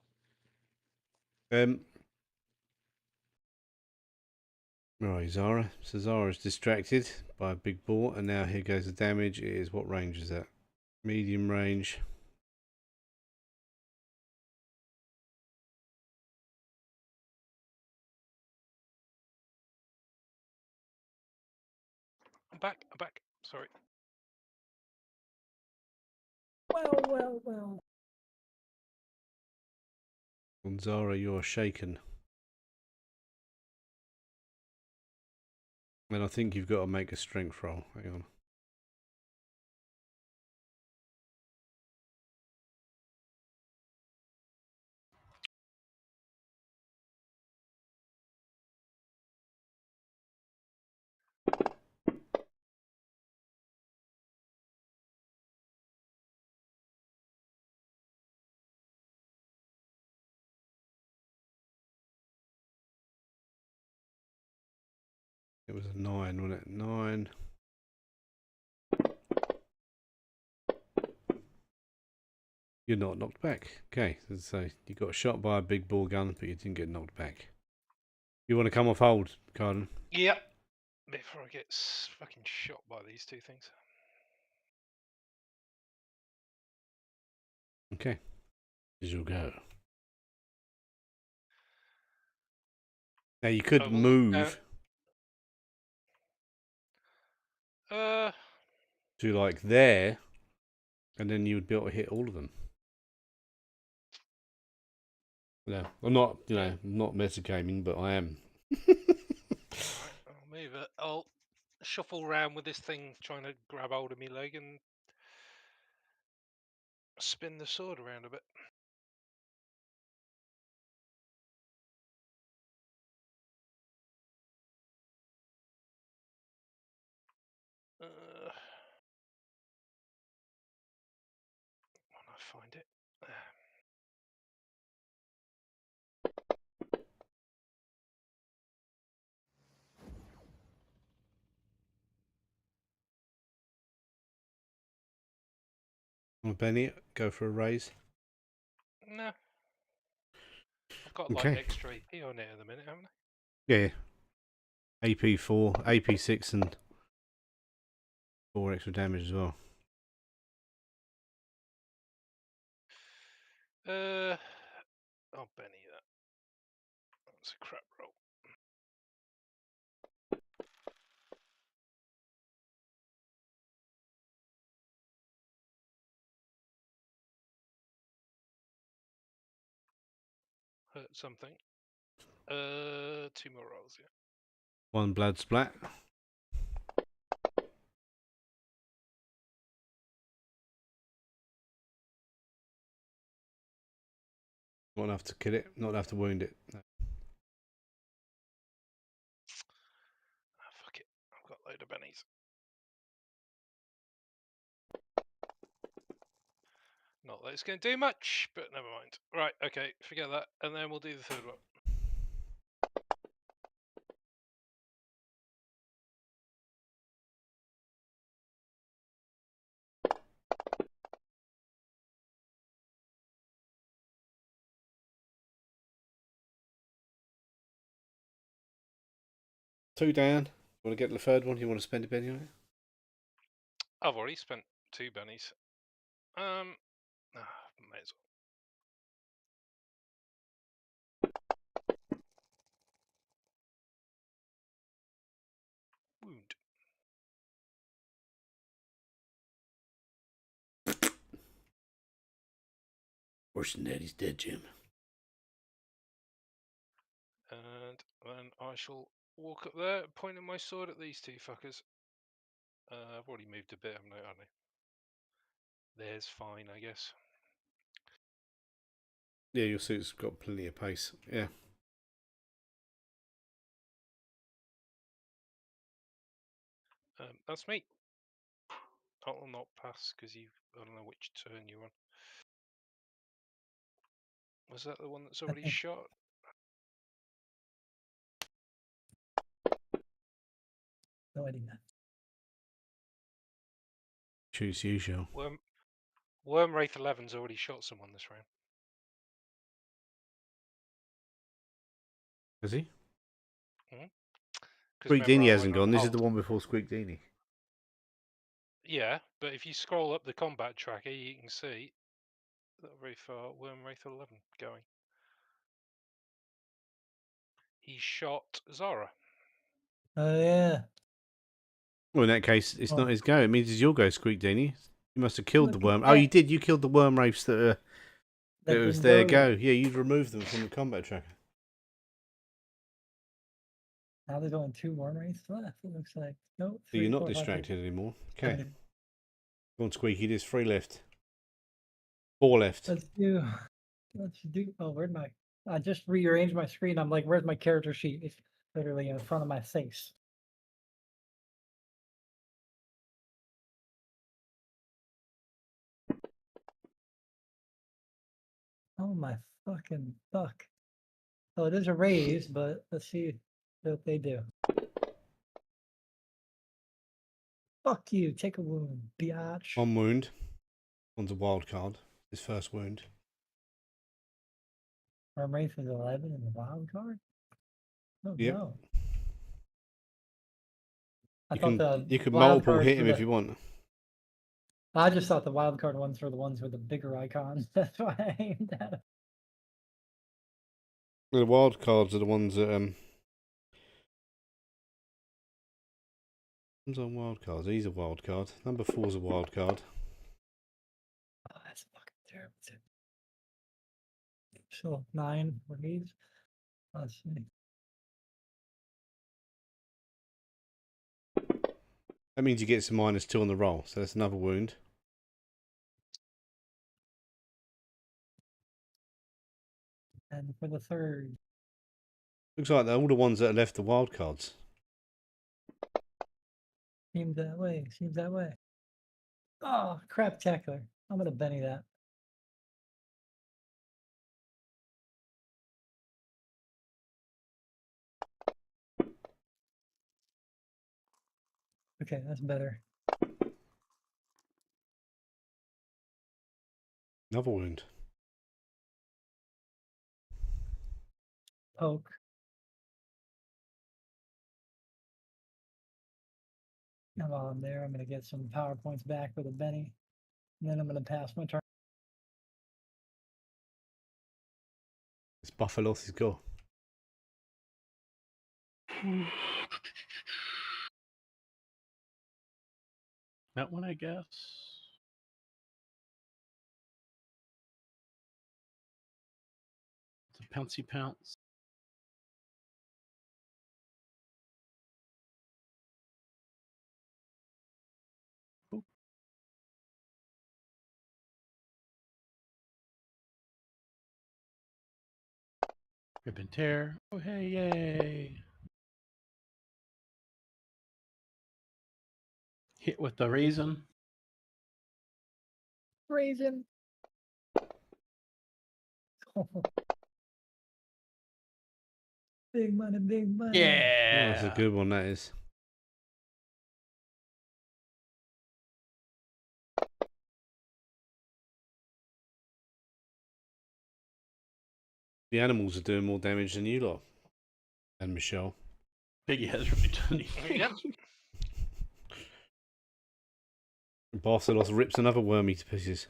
Right, Zara. So Zara's distracted by a big ball, and now here goes the damage. It is what range is that? Medium range. I'm back. Sorry. Well. And Zara, you're shaken. And I think you've got to make a strength roll. Hang on. It was a 9, wasn't it? 9. You're not knocked back. Okay, so you got shot by a big ball gun, but you didn't get knocked back. You want to come off hold, Carden? Yep. Before I get fucking shot by these two things. Okay. As you'll go. Now you could will move Uh, to like there, and then you would be able to hit all of them. No, I'm not. You know, I'm not metagaming, but I am. right, I'll move it. I'll shuffle around with this thing, trying to grab hold of my leg and spin the sword around a bit. When I find it. Well, Benny, go for a raise. No. I've got like Okay. extra AP on it at the minute, haven't I? Yeah. AP4, AP6, and 4 extra damage as well. I'll Benny that. That's a crap roll. Hurt something. 2 more rolls, yeah. 1 blood splat. Not enough to kill it, not enough to wound it. No. Fuck it. I've got a load of bennies. Not that it's going to do much, but never mind. Right, okay, forget that. And then we'll do the third one. Two down. You want to get the third one? You want to spend a penny on it? I've already spent 2 bennies. May as well. Wound. Worse than that, he's dead, Jim. And then I shall walk up there, pointing my sword at these two fuckers. I've already moved a bit, haven't I? There's fine, I guess. Yeah, your suit's got plenty of pace. Yeah. That's me. I'll not pass because I don't know which turn you're on. Was that the one that's already shot? No idea. Choose usual. Worm Wraith 11's already shot someone this round. Has he? Squeak Dini hasn't gone. This is the one before Squeak Dini. Yeah, but if you scroll up the combat tracker, you can see not very far Worm Wraith 11 going. He shot Zara. Oh yeah. Well, in that case, it's not his go. It means it's your go, Squeak Dini. You must have killed the Look worm. at Oh, you that. did. You killed the worm wraiths that it was didn't their go. go. Yeah, you'd removed them from the combat tracker. Now there's only 2 worm wraiths left. It looks like. Nope. So 3, you're not 4, 5, 6, distracted anymore. Okay. 7. Go on, Squeaky. There's 3 left. 4 left. Let's do. Oh, where'd my? I just rearranged my screen. I'm like, where's my character sheet? It's literally in front of my face. Oh my fucking fuck. Oh, it is a raise, but let's see what they do. Fuck you. Take a wound, biatch. One wound. One's a wild card. His first wound. Arm Wraith is 11 in the wild card? Oh, Yep. no. I You thought can the you could wild multiple cards hit were him if the- you want. I just thought the wild card ones were the ones with the bigger icons. That's why I aimed at them. The wild cards are the ones that One's on wild cards. He's a wild card. Number 4's a wild card. Oh, that's fucking terrible. So 9 waves. Let's see. That means he gets a -2 on the roll, so that's another wound. And for the third, Looks like they're all the ones that are left the wild cards. seems that way. Seems that way. Oh, craptacular. I'm gonna Benny that. Okay, that's better. Another wound. Poke. And while I'm there, I'm gonna get some power points back with a Benny. And then I'm gonna pass my turn. It's Buffalos' go. That one, I guess. It's a pouncy pounce. Oop. Rip and tear. Oh, hey, yay. Hit with the raisin. Raisin. Big money, big money. Yeah. Oh, that's a good one, that is. The animals are doing more damage than you lot. And Michelle. Piggy has really done anything. Yep. Barcelos rips another wormy to pieces.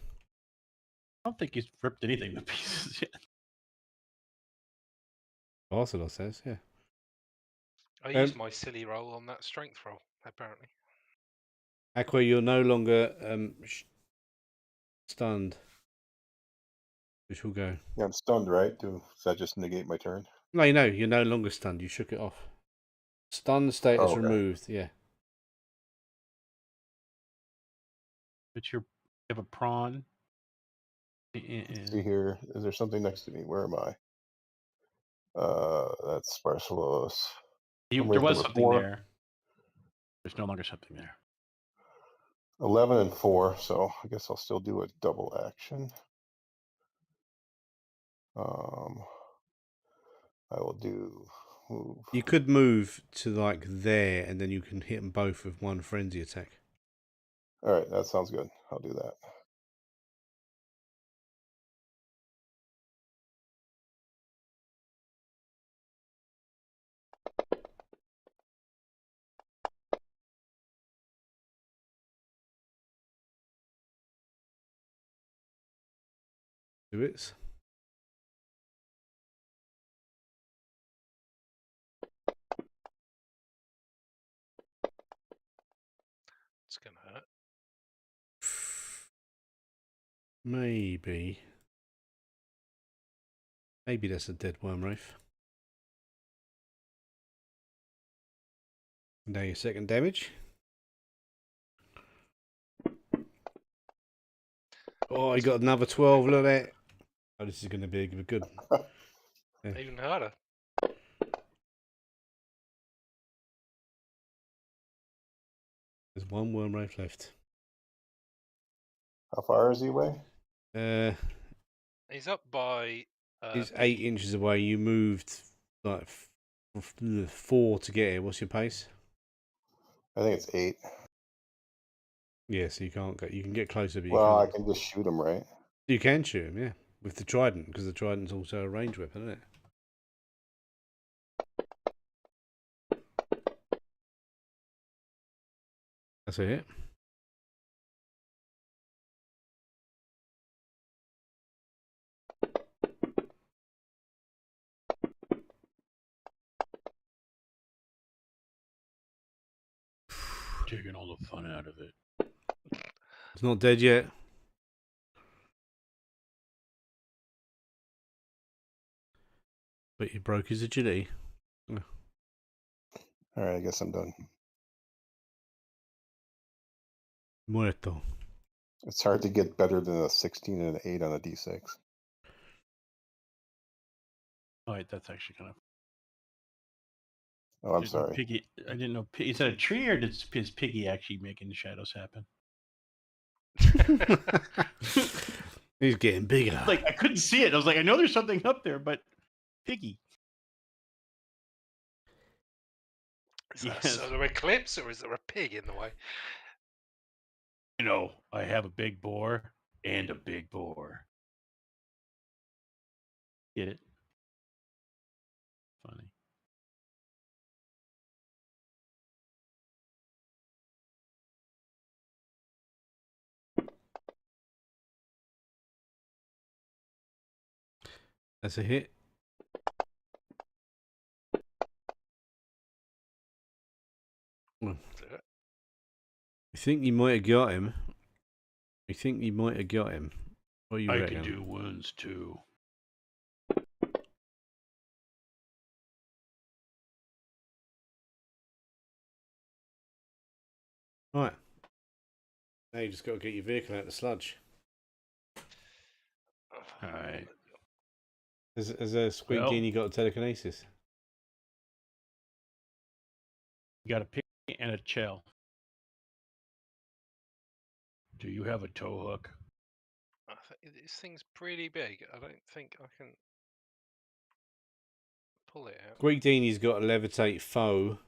I don't think he's ripped anything to pieces yet. Barcelos says, yeah. I used my silly roll on that strength roll, apparently. Aqua, you're no longer stunned. Which will go. Yeah, I'm stunned, right? Does that just negate my turn? No, you're no longer stunned. You shook it off. Stun status Oh, okay. removed, yeah. But you have a prawn. Let's see here. Is there something next to me? Where am I? That's Barcelos. There Rate was number something 4. there. There's no longer something there. 11 and 4, so I guess I'll still do a double action. I will do move. You could move to like there, and then you can hit them both with one frenzy attack. All right, that sounds good. I'll do that. Do it. It's going to hurt. Maybe that's a dead worm wraith. Now your second damage. Oh, you got another 12. Look at that. Oh, this is going to be good. Yeah. Even harder. There's one worm wraith left. How far is he away? He's up by... He's 8 inches away. You moved like 4 to get here. What's your pace? I think it's 8. Yeah, so you can't get. You can get closer, but Well, you I can't. can just shoot him, right? You can shoot him, yeah, with the trident, because the trident's also a range weapon, isn't it? That's a hit. Taking all the fun out of it. It's not dead yet. But he broke his agility. All right, I guess I'm done. Muerto. It's hard to get better than a 16 and an 8 on a D6. Oh, wait, that's actually kind of. Oh, I'm Didn't know sorry. Piggy. I didn't know. Is that a tree or is Piggy actually making the shadows happen? He's getting bigger. Like I couldn't see it. I was like, I know there's something up there, but Piggy. Is that a Yes. solar eclipse or is there a pig in the way? You know, I have a big boar and a big boar. Get it? Funny. That's a hit. You think you might have got him? You think you might have got him? What do you I reckon? can do wounds too. Right. Now you just got to get your vehicle out of the sludge. All right. Has a Squeak Well- Genie got telekinesis? You got a pig and a shell. Do you have a tow hook? I think this thing's pretty big. I don't think I can pull it out. Squeak Genie's got a levitate foe.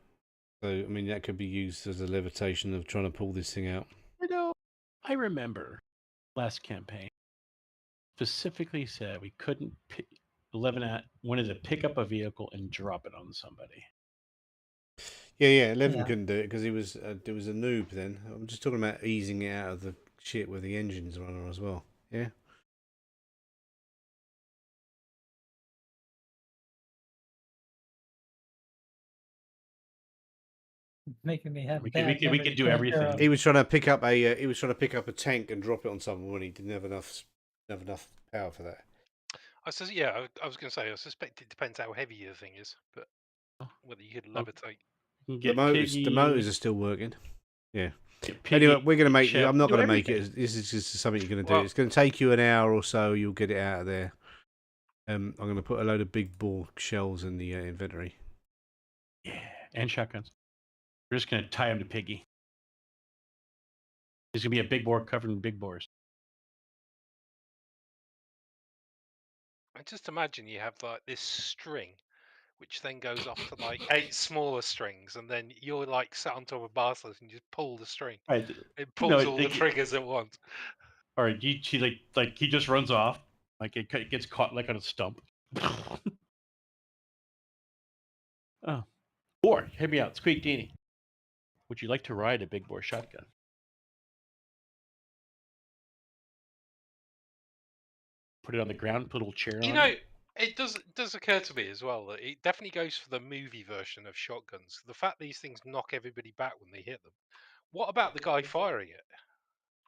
So, I mean, that could be used as a levitation of trying to pull this thing out. You know, I remember last campaign specifically said we couldn't wanted to pick up a vehicle and drop it on somebody. Yeah, 11 Yeah. couldn't do it because he was there was a noob then. I'm just talking about easing it out of the shit where the engines run on as well. Yeah. Making me have We bad could memories do going everything. through 'em. He was trying to pick up a tank and drop it on someone when he didn't have enough power for that. I says, yeah, I was going to say, I suspect it depends how heavy the thing is, but whether you could levitate. You can The get motors Piggy, are still working. Yeah. get Piggy, Anyway, we're going to make. shell, I'm not do going to make everything. it. This is just something you're going to do. Well- It's going to take you an hour or so. You'll get it out of there. I'm going to put a load of big bore shells in the inventory. Yeah, and shotguns. We're just gonna tie him to Piggy. He's gonna be a big boar covered in big boars. I just imagine you have like this string, which then goes off to like 8 smaller strings, and then you're like sat on top of Barcelona and you just pull the string. Right. It pulls all the like- triggers at once. Or he like he just runs off, like it gets caught like on a stump. Oh, or hear me out, Squeak Deanie. Would you like to ride a big bore shotgun? Put it on the ground, put a little chair You on know, it. it does occur to me as well that it definitely goes for the movie version of shotguns. The fact these things knock everybody back when they hit them. What about the guy firing it?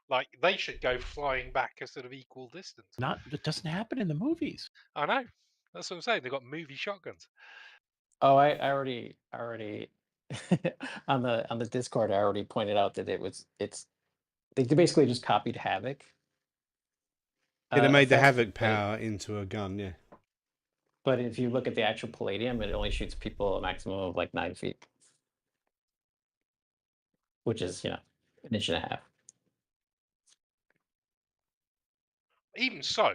Like they should go flying back a sort of equal distance. It doesn't happen in the movies. I know. That's what I'm saying. They've got movie shotguns. Oh, I already on the Discord. I already pointed out that they basically just copied Havoc. Yeah, they made the effect, Havoc but- power into a gun. Yeah. But if you look at the actual Palladium, it only shoots people a maximum of like 9 feet, which is an inch and a half. Even so,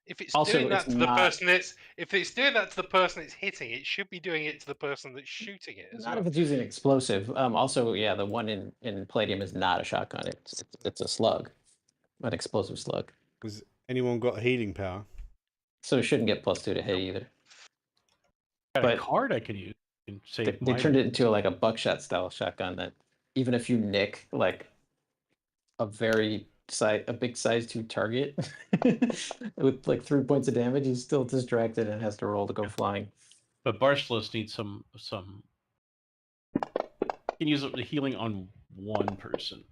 If it's Also, doing that it's to the not- person if it's doing that to the person it's hitting, it should be doing it to the person that's shooting it as Not well. if it's using explosive. Also, yeah, the one in Palladium is not a shotgun. It's a slug, an explosive slug. Has anyone got healing power? So it shouldn't get +2 to hit either. Got a But card I could use. And save They my turned it into like a buckshot style shotgun that even if you nick like a big size 2 target with like 3 points of damage, he's still distracted and has to roll to go flying. But Barcelos needs some. You can use the healing on one person.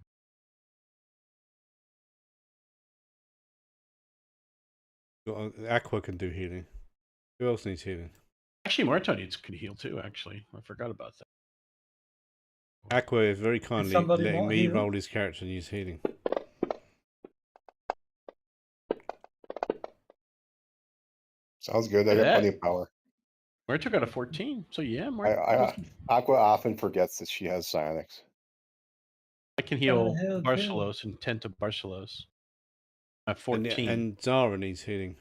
Aqua can do healing. Who else needs healing? Actually, Muerto could heal too. Actually, I forgot about that. Aqua is very kindly somebody letting want me healing? roll his character and use healing. Sounds good. I Look got at plenty that. of power. Muerto got a 14. So yeah, Muerto. Aqua often forgets that she has psionics. I can heal hell, too. Barcelos and 10 to Barcelos. At 14. And Zara needs healing.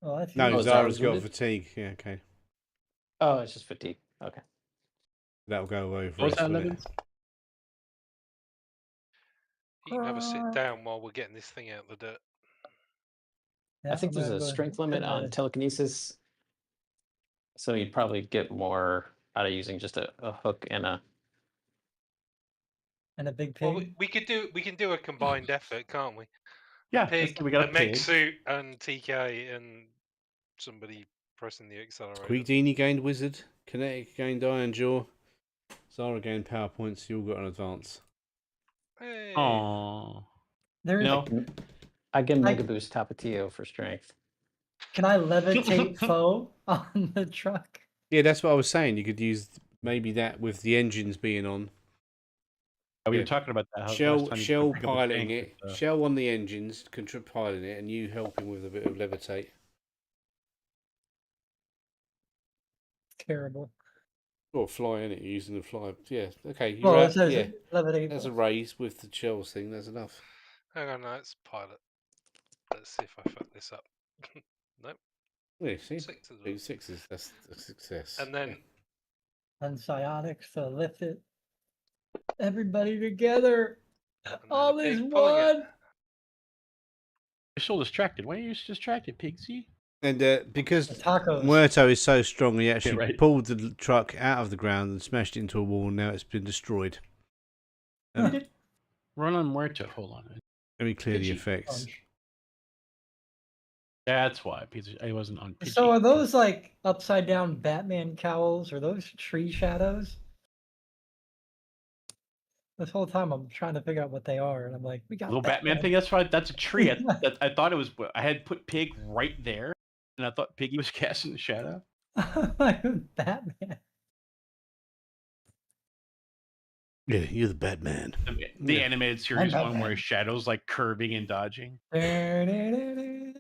Oh, that's No, Oh, Zara's Zara's got wounded? fatigue. Yeah, okay. Oh, it's just fatigue. Okay. That'll go away for What was us, that, won't it? Levins? You can have a sit down while we're getting this thing out of the dirt. Yeah, I think there's a strength limit on telekinesis, so you'd probably get more out of using just a hook and a. and a big Well, pig. we can do a combined effort, can't we? Yeah, Pig, we got a a meg pig. suit, and TK, and somebody pressing the accelerator. Squeakdini gained Wizard. Kinetic gained Iron Jaw. Zara gained Power Points. You all got an advance. Hey. Aww. There is. No. I get I- Mega Boost Tapatio for strength. Can I levitate foe on the truck? Yeah, that's what I was saying. You could use maybe that with the engines being on. We Yeah. were talking about that. How last Shell time you Shell pick up a piloting tank it. with, Shell on the engines, piloting it, and you helping with a bit of levitate. Terrible. Or fly in it, using the fly. Yeah, okay. You're Well, right. it says Yeah, levitate. there's a raise with the shells thing. That's enough. Hang on, let's pilot. Let's see if I fuck this up. Nope. Yeah, see, 6 as well. 2 6s. That's a success. And then And psionics to lift it. Everybody together. and then All a is pig pulling it. one. You're still distracted. Why are you distracted, Pigsy? And because The tacos. Muerto is so strong, he actually right. pulled the truck out of the ground and smashed it into a wall. And now it's been destroyed. Run on Muerto. Hold on. Let me clear the Pidgey. effects. That's why I wasn't on Pidgey. So are those like upside down Batman cowls? Are those tree shadows? This whole time I'm trying to figure out what they are, and I'm like, we got little Batman thing. That's right. That's a tree. I thought it was. I had put Pig right there, and I thought Piggy was casting the shadow. Batman. Yeah, you're the Batman. The Yeah. animated series I'm one where Batman. shadows like curving and dodging. I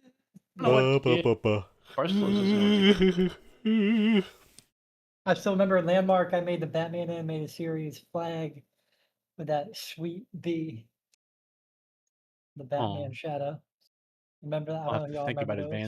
still remember Landmark. I made the Batman animated series flag with that sweet bee, the Batman shadow. Remember that? I I'll don't have know if to y'all think remember about those. advanced.